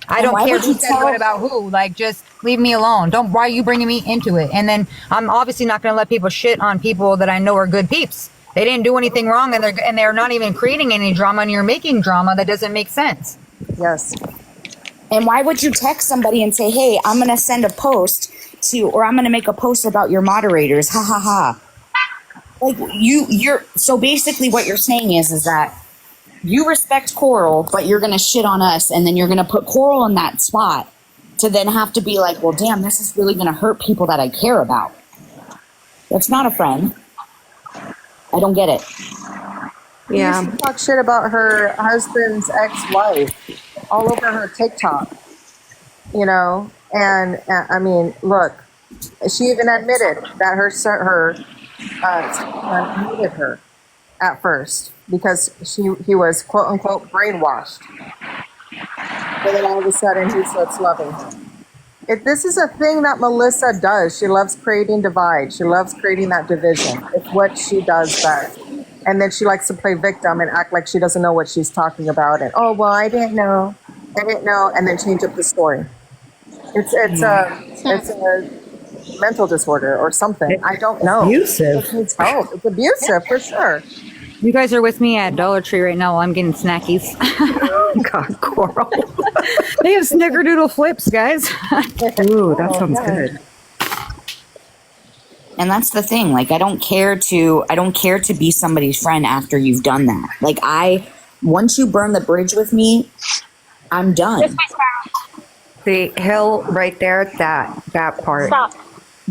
I don't care who says what about who. Like, just leave me alone. Why are you bringing me into it? And then I'm obviously not going to let people shit on people that I know are good peeps. They didn't do anything wrong, and they're not even creating any drama, and you're making drama that doesn't make sense. Yes. And why would you text somebody and say, hey, I'm going to send a post or I'm going to make a post about your moderators. Ha ha ha. Like so basically what you're saying is that you respect Coral, but you're going to shit on us, and then you're going to put Coral in that spot to then have to be like, well, damn, this is really going to hurt people that I care about. That's not a friend. I don't get it. Yeah. She used to talk shit about her husband's ex-wife all over her TikTok, and I mean, look, she even admitted that her son hated her at first because he was quote unquote brainwashed, and then all of a sudden he starts loving her. This is a thing that Melissa does. She loves creating divide. She loves creating that division. It's what she does best. And then she likes to play victim and act like she doesn't know what she's talking about. And, oh, well, I didn't know. And then change up the story. It's a mental disorder or something. I don't know. Abusive. It needs help. It's abusive for sure. You guys are with me at Dollar Tree right now while I'm getting snackies. God, Coral. They have snickerdoodle flips, guys. Ooh, that sounds good. And that's the thing. Like, I don't care to be somebody's friend after you've done that. Like, once you burn the bridge with me, I'm done. The hill right there, that part. Stop.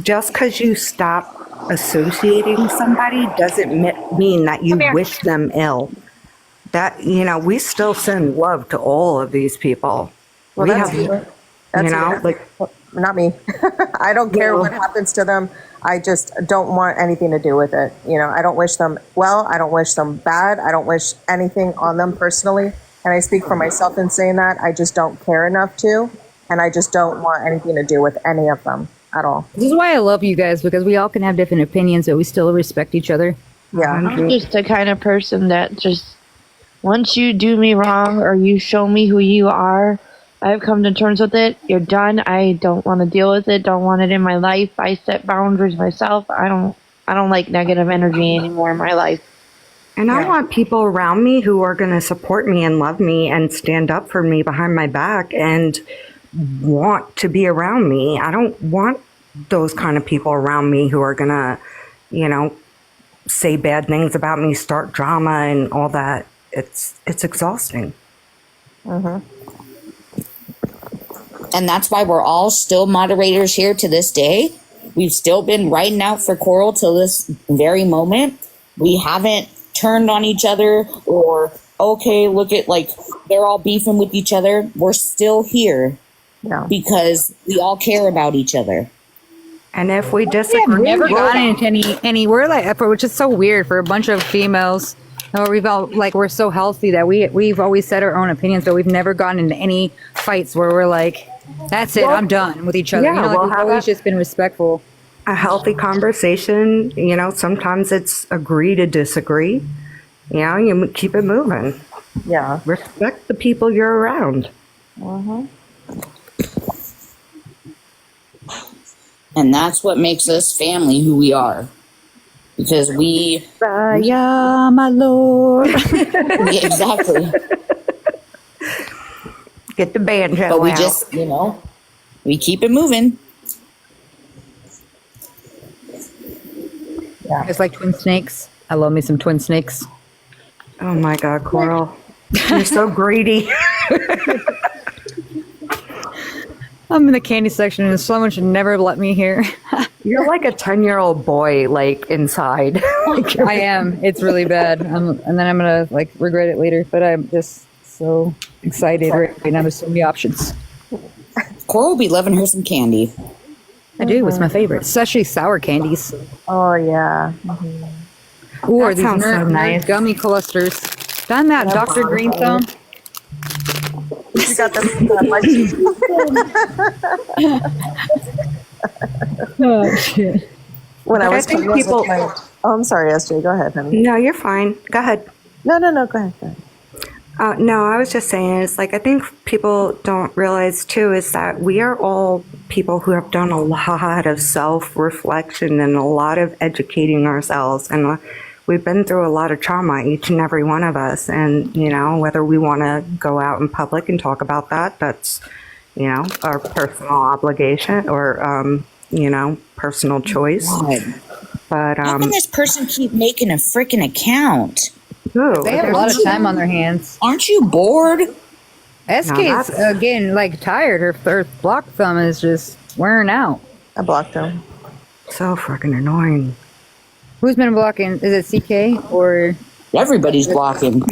Just because you stop associating somebody doesn't mean that you wish them ill. That, we still send love to all of these people. Well, not me. I don't care what happens to them. I just don't want anything to do with it. I don't wish them well. I don't wish them bad. I don't wish anything on them personally. And I speak for myself in saying that. I just don't care enough to. And I just don't want anything to do with any of them at all. This is why I love you guys, because we all can have different opinions, but we still respect each other. Yeah. I'm just the kind of person that just, once you do me wrong or you show me who you are, I've come to terms with it. You're done. I don't want to deal with it. Don't want it in my life. I set boundaries myself. I don't like negative energy anymore in my life. And I want people around me who are going to support me and love me and stand up for me behind my back and want to be around me. I don't want those kind of people around me who are going to, say bad things about me, start drama and all that. It's exhausting. Mm-hmm. And that's why we're all still moderators here to this day. We've still been writing out for Coral till this very moment. We haven't turned on each other or, okay, look at, like, they're all beefing with each other. We're still here because we all care about each other. And if we disagree, I've never gotten into any word like that, which is so weird for a bunch of females Or we've all like we're so healthy that we've always said our own opinions, but we've never gotten into any fights where we're like, "That's it, I'm done with each other." Yeah, you know, like, we'll we've have always just been respectful. A healthy conversation. You know, sometimes it's agree to disagree. You know, you keep it moving. Yeah. Respect the people you're around. And that's what makes us family who we are. Because we... Yeah, my lord. Yeah, exactly. Get the banjo But we out. just, you know, we keep it moving. Yeah. It's like twin snakes. I love me some twin snakes. Oh my God, Coral. You're so greedy. I'm in the candy section and someone should never let me here. You're like a 10-year-old boy, like inside. I am. It's really bad. And then I'm going to like regret it later, but I'm just so excited right now. There's so many options. Cora will be loving her some candy. I do. It's my favorite, especially sour candies. Oh, yeah. Ooh, That are these sounds so nice. gummy clusters. Done that Dr. Green thumb? You got them. Oh, shit. When I But I was think pregnant with people- my... Oh, I'm sorry, SJ. Go ahead, honey. No, you're fine. Go ahead. No, go ahead. Go ahead. No, I was just saying, it's like, I think people don't realize too, is that we are all people who have done a lot of self-reflection and a lot of educating ourselves. And we've been through a lot of trauma, each and every one of us. And, you know, whether we want to go out in public and talk about that, that's, you know, our personal obligation or, you know, personal choice. God. But, How can this person keep making a freaking account? who? They have a lot of time on their hands. Aren't you bored? SK's, again, like tired. Her block thumb is just wearing out. I blocked him. So freaking annoying. Who's been blocking? Is it CK or? Everybody's blocking.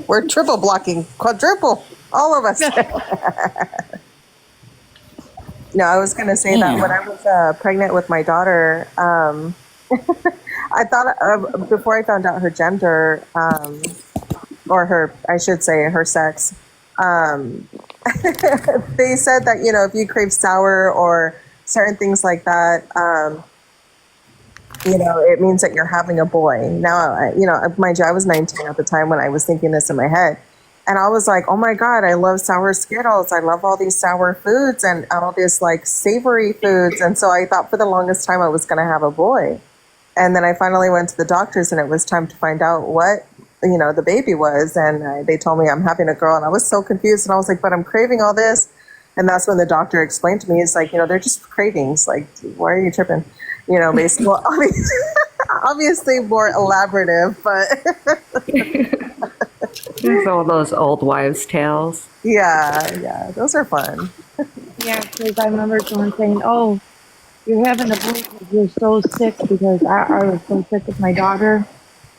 We're triple blocking, quadruple, all of us. No, I was going to say that when I was pregnant with my daughter, I thought before I found out her gender, or her, I should say her sex, they said that, you know, if you crave sour or certain things like that, you know, it means that you're having a boy. Now, you know, mind you, I was 19 at the time when I was thinking this in my head. And I was like, oh my God, I love sour Skittles. I love all these sour foods and all these like savory foods. And so I thought for the longest time I was going to have a boy. And then I finally went to the doctors and it was time to find out what, you know, the baby was. And they told me I'm having a girl. And I was so confused. And I was like, but I'm craving all this. And that's when the doctor explained to me, it's like, you know, they're just cravings. Like, why are you tripping? You know, basically, obviously more elaborative, but... There's all those old wives' tales. Yeah, those are fun. Yeah, because I remember someone saying, "Oh, you're having a boy because you're so sick." Because I was so sick with my daughter.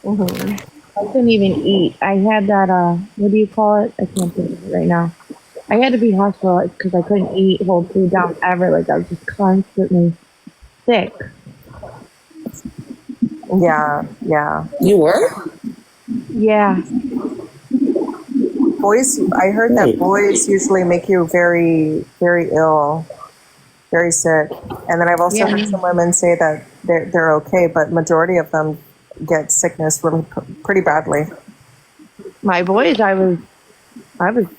I couldn't even eat. I had that. What do you call it? I can't think of it right now. I had to be hospitalized because I couldn't eat, hold food down ever. Like I was just constantly sick. Yeah. You were? Yeah. Boys, I heard that boys usually make you very, very ill, very sick. And then I've also heard some women say that they're okay, but majority of them get sickness really pretty badly. My boys, I was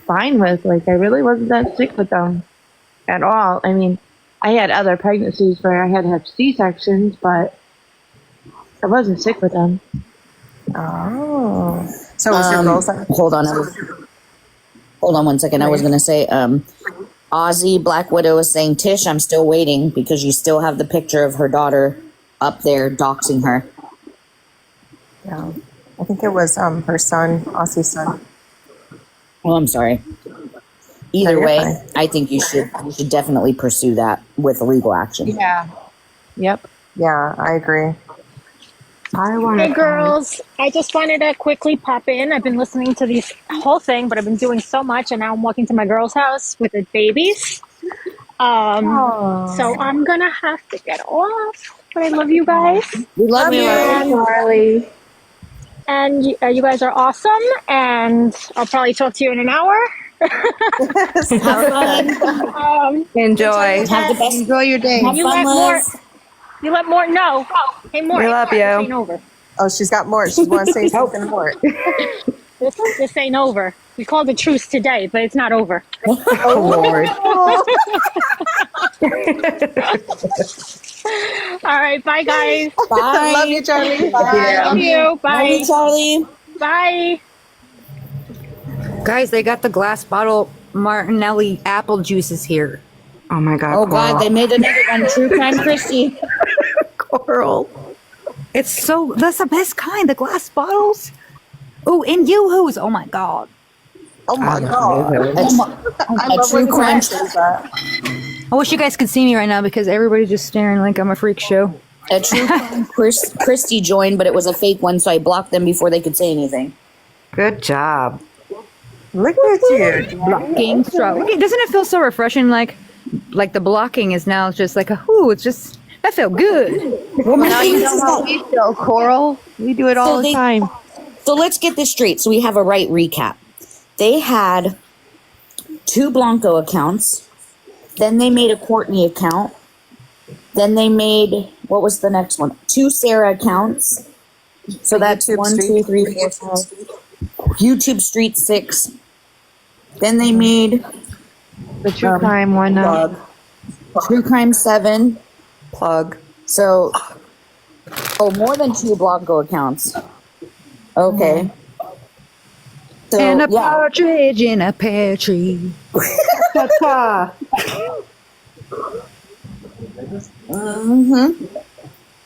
fine with. Like I really wasn't that sick with them at all. I mean, I had other pregnancies where I had to have C-sections, but I wasn't sick with them. Oh. So was your girls that... Hold on 1 second. I was going to say, Ozzy Black Widow is saying, Tish, I'm still waiting because you still have the picture of her daughter up there doxing her. Yeah. I think it was her son, Ozzy's son. Oh, I'm sorry. Either you're way, fine. I think you should definitely pursue that with legal action. Yeah. Yep. Yeah, I agree. Hey girls, I just wanted to quickly pop in. I've been listening to this whole thing, but I've been doing so much, and now I'm walking to my girl's house with the babies. So I'm gonna have to get off. But I love you guys. We love you. Charlie. and you guys are awesome. And I'll probably talk to you in an hour. Have fun. Enjoy. Have the best. Enjoy your day. Have fun, Liz. You let Mort know. Hey, Mort. We love you. This ain't over. Oh, she's got more. She wants to say something more. This ain't over. We called a truce today, but it's not over. Oh, Lord. All right, bye, guys. Bye. Love you, Charlie. Bye. Love you. Bye. Love you, Charlie. Bye. Guys, they got the glass bottle Martinelli apple juices here. Oh my God. Oh God, they made another one. True Crime Christie. Coral. That's the best kind, the glass bottles. Oh, and Yoo-Hoos. Oh my God. Oh my God. A true crime. I wish you guys could see me right now because everybody's just staring like I'm a freak show. A True Crime Christie joined, but it was a fake one, so I blocked them before they could say anything. Good job. Look at you. Blocking strong. Doesn't it feel so refreshing? Like the blocking is now just like it's just that felt good. Well, now you know how we feel, Coral. We do it all the time. So let's get this straight so we have a right recap. They had 2 Blanco accounts. Then they made a Courtney account. Then they made, what was the next one? 2 Sarah accounts. So that's YouTube 1, 2, Street. 3, 4, 5. YouTube Street 6. Then they made The true crime one. True Crime 7. Plug. So, more than 2 Blanco accounts. Okay. So, And a partridge in a pear tree.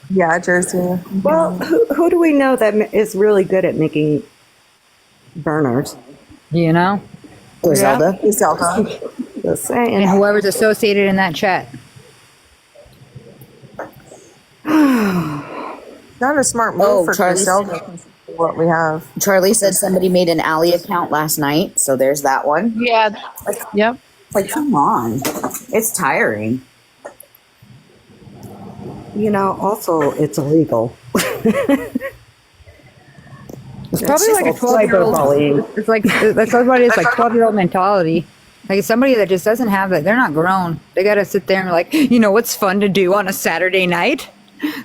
Yeah, Jersey. Well, who do we know that is really good at making burners? You know? Griselda. Zelda. Just saying. And whoever's associated in that chat. Not a smart move Oh, for Charlie's- Zelda. What we have. Charlie said somebody made an Alley account last night, so there's that one. Yeah. Yep. Like, come on. It's tiring. You know, also, it's illegal. It's probably like a 12-year-old. It's like that's everybody. It's like 12-year-old mentality. Like somebody that just doesn't have that. They're not grown. They got to sit there and like, what's fun to do on a Saturday night?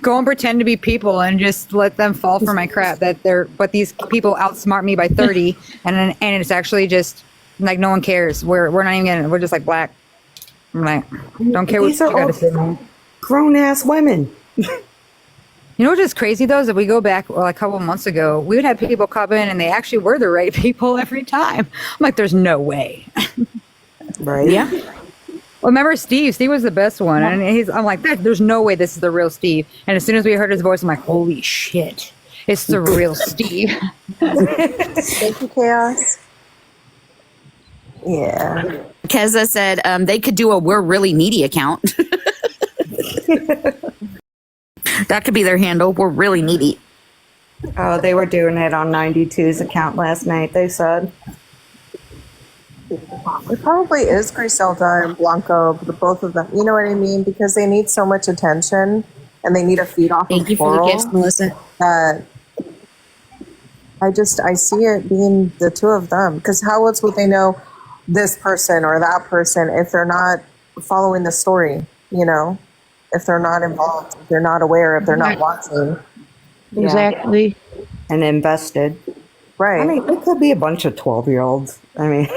Go and pretend to be people and just let them fall for my crap. But these people outsmart me by 30, and it's actually just like no one cares. We're not even getting. We're just like black. I'm like, don't care what These you are got all to say, man. grown-ass women. You know what is crazy though is if we go back a couple of months ago, we would have people come in and they actually were the right people every time. I'm like, there's no way. Right? Yeah. Well, remember Steve? Steve was the best one, and I'm like, there's no way this is the real Steve. And as soon as we heard his voice, I'm like, holy shit, it's the real Steve. Thank you, Chaos. Yeah. Keza said they could do a We're Really Needy account. That could be their handle. We're really needy. Oh, they were doing it on 92's account last night, they said. It probably is Griselda and Blanco, the both of them. You know what I mean? Because they need so much attention and they need a feed off Thank of you for the Coral. gifts, Melissa. I see it being the 2 of them. Because how else would they know this person or that person if they're not following the story, If they're not involved, if they're not aware, if they're not watching. Exactly. And invested. Right. I mean, it could be a bunch of 12-year-olds. I mean,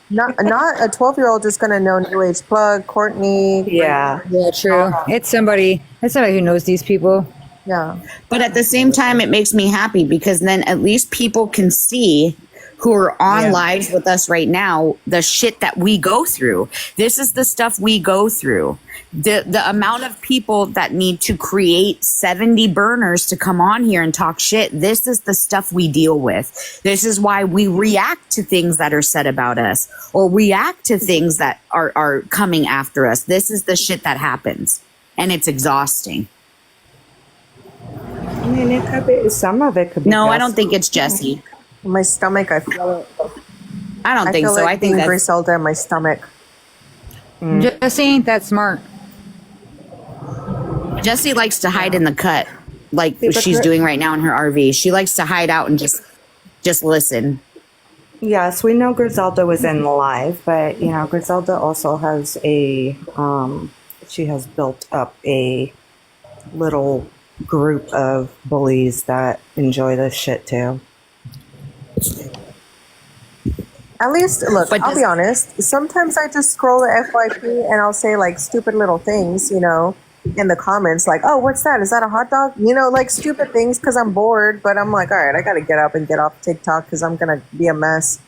not a 12-year-old is going to know New Age Plug, Courtney. yeah. Yeah, true. It's somebody who knows these people. Yeah. But at the same time, it makes me happy because then at least people can see who are on lives with us right now, the shit that we go through. This is the stuff we go through. The amount of people that need to create 70 burners to come on here and talk shit. This is the stuff we deal with. This is why we react to things that are said about us or react to things that are coming after us. This is the shit that happens. And it's exhausting. I mean, it could be, some of it could be. No, I don't think it's Jesse. My stomach, I feel it. I don't think feel so. it I think being that's Griselda in my stomach. Jesse ain't that smart. Jesse likes to hide in the cut. like she's doing right now in her RV. She likes to hide out and just listen. Yes, we know Griselda was in the live, but you know, Griselda also has she has built up a little group of bullies that enjoy this shit too. At least, look, I'll be honest. Sometimes I just scroll the FYP and I'll say like stupid little things, you know, in the comments, like, "Oh, what's that? Is that a hot dog?" You know, like stupid things because I'm bored. But I'm like, all right, I got to get up and get off TikTok because I'm gonna be a mess.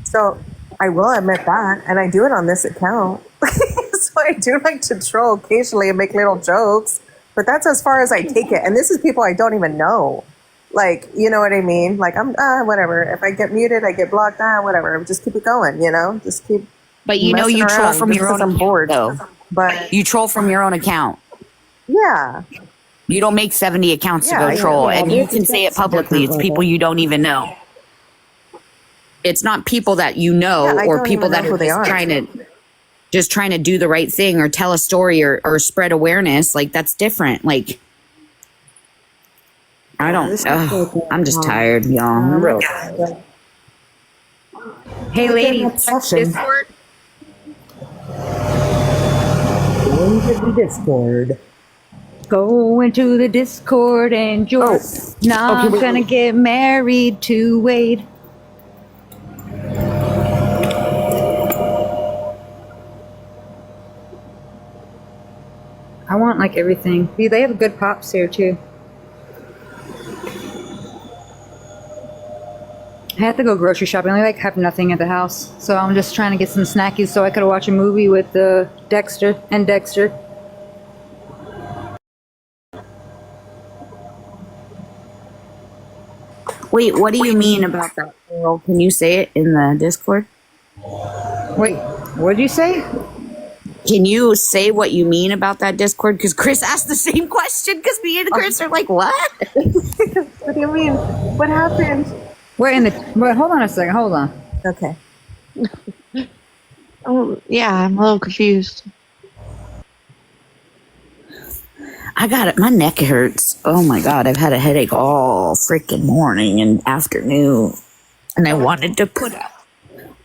So I will admit that, and I do it on this account. So I do like to troll occasionally and make little jokes, but that's as far as I take it. And this is people I don't even know. Like, you know what I mean? Like, I'm, whatever. If I get muted, I get blocked, whatever. Just keep it going, you know? Just keep. But you know, you troll from your own account, bored. though. But you troll from your own account. Yeah. You don't make 70 accounts to go troll, and you can say it publicly. It's people you don't even know. It's not people that you know or people that are just trying to do the right thing or tell a story or spread awareness. Like, that's different. Like, I don't. I'm just tired, y'all. I'm real tired. Hey, ladies, Discord. Go into the Discord and you're not gonna get married to Wade. I want like everything. See, they have good pops here too. I had to go grocery shopping. I like have nothing at the house, so I'm just trying to get some snackies so I could watch a movie with Dexter. Wait, what do you mean about that, girl? Can you say it in the Discord? Wait, what did you say? Can you say what you mean about that Discord? Because Kris asked the same question. Because me and Kris are like, what? What do you mean? What happened? Wait, hold on a second. Hold on. Okay. Oh, yeah, I'm a little confused. I got it. My neck hurts. Oh my God. I've had a headache all freaking morning and afternoon. And I wanted to put up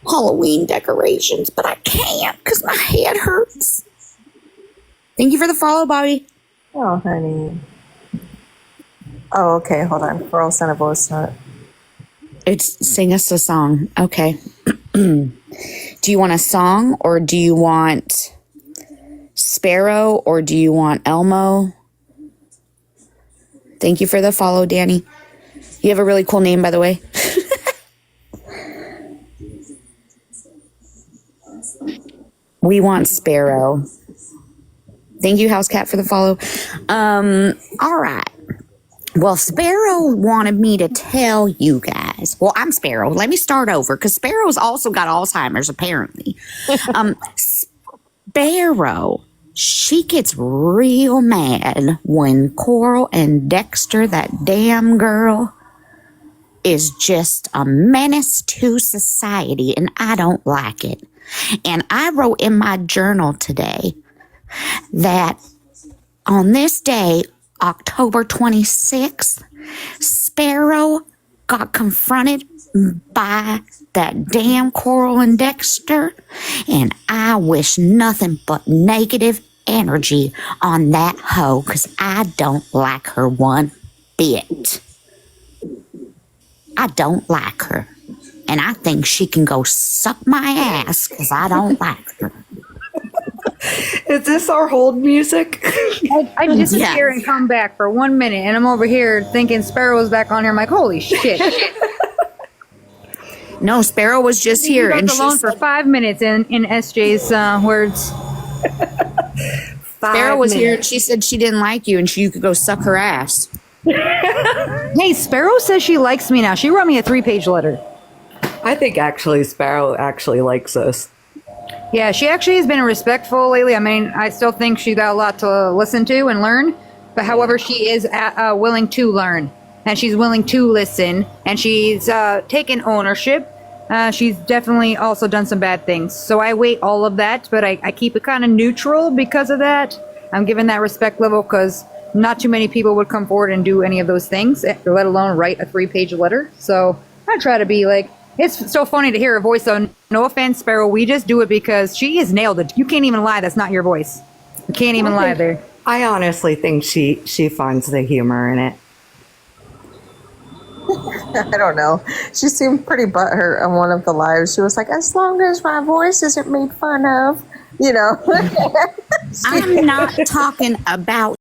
Halloween decorations, but I can't because my head hurts. Thank you for the follow, Bobby. Oh, honey. Oh, okay. Hold on. For all son of voice note. It's sing us a song. Okay. Do you want a song or do you want Sparrow or do you want Elmo? Thank you for the follow, Danny. You have a really cool name, by the way. We want Sparrow. Thank you, House Cat, for the follow. All right. Well, Sparrow wanted me to tell you guys. Well, I'm Sparrow. Let me start over because Sparrow's also got Alzheimer's, apparently. Sparrow, she gets real mad when KoralandDexter, that damn girl, is just a menace to society, and I don't like it. And I wrote in my journal today that on this day, October 26th, Sparrow got confronted by that damn KoralandDexter, and I wish nothing but negative energy on that hoe because I don't like her one bit. I don't like her. And I think she can go suck my ass because I don't like her. Is this our hold music? I disappear and come back for 1 minute, and I'm over here thinking Sparrow's back on here. I'm like, holy shit. No, Sparrow was just here. And alone for 5 minutes in SJ's words. Sparrow was here and she said she didn't like you and you could go suck her ass. Hey, Sparrow says she likes me now. She wrote me a 3-page letter. I think actually Sparrow actually likes us. Yeah, she actually has been respectful lately. I mean, I still think she got a lot to listen to and learn. But however, she is willing to learn. And she's willing to listen. And she's taken ownership. She's definitely also done some bad things. So I weight all of that. But I keep it kind of neutral because of that. I'm giving that respect level because not too many people would come forward and do any of those things, let alone write a 3-page letter. So I try to be like, it's so funny to hear her voice. So no offense, Sparrow. We just do it because she has nailed it. You can't even lie. That's not your voice. You can't even lie there. I honestly think she finds the humor in it. I don't know. She seemed pretty butthurt on one of the lives. She was like, as long as my voice isn't made fun of, you know. I'm not talking about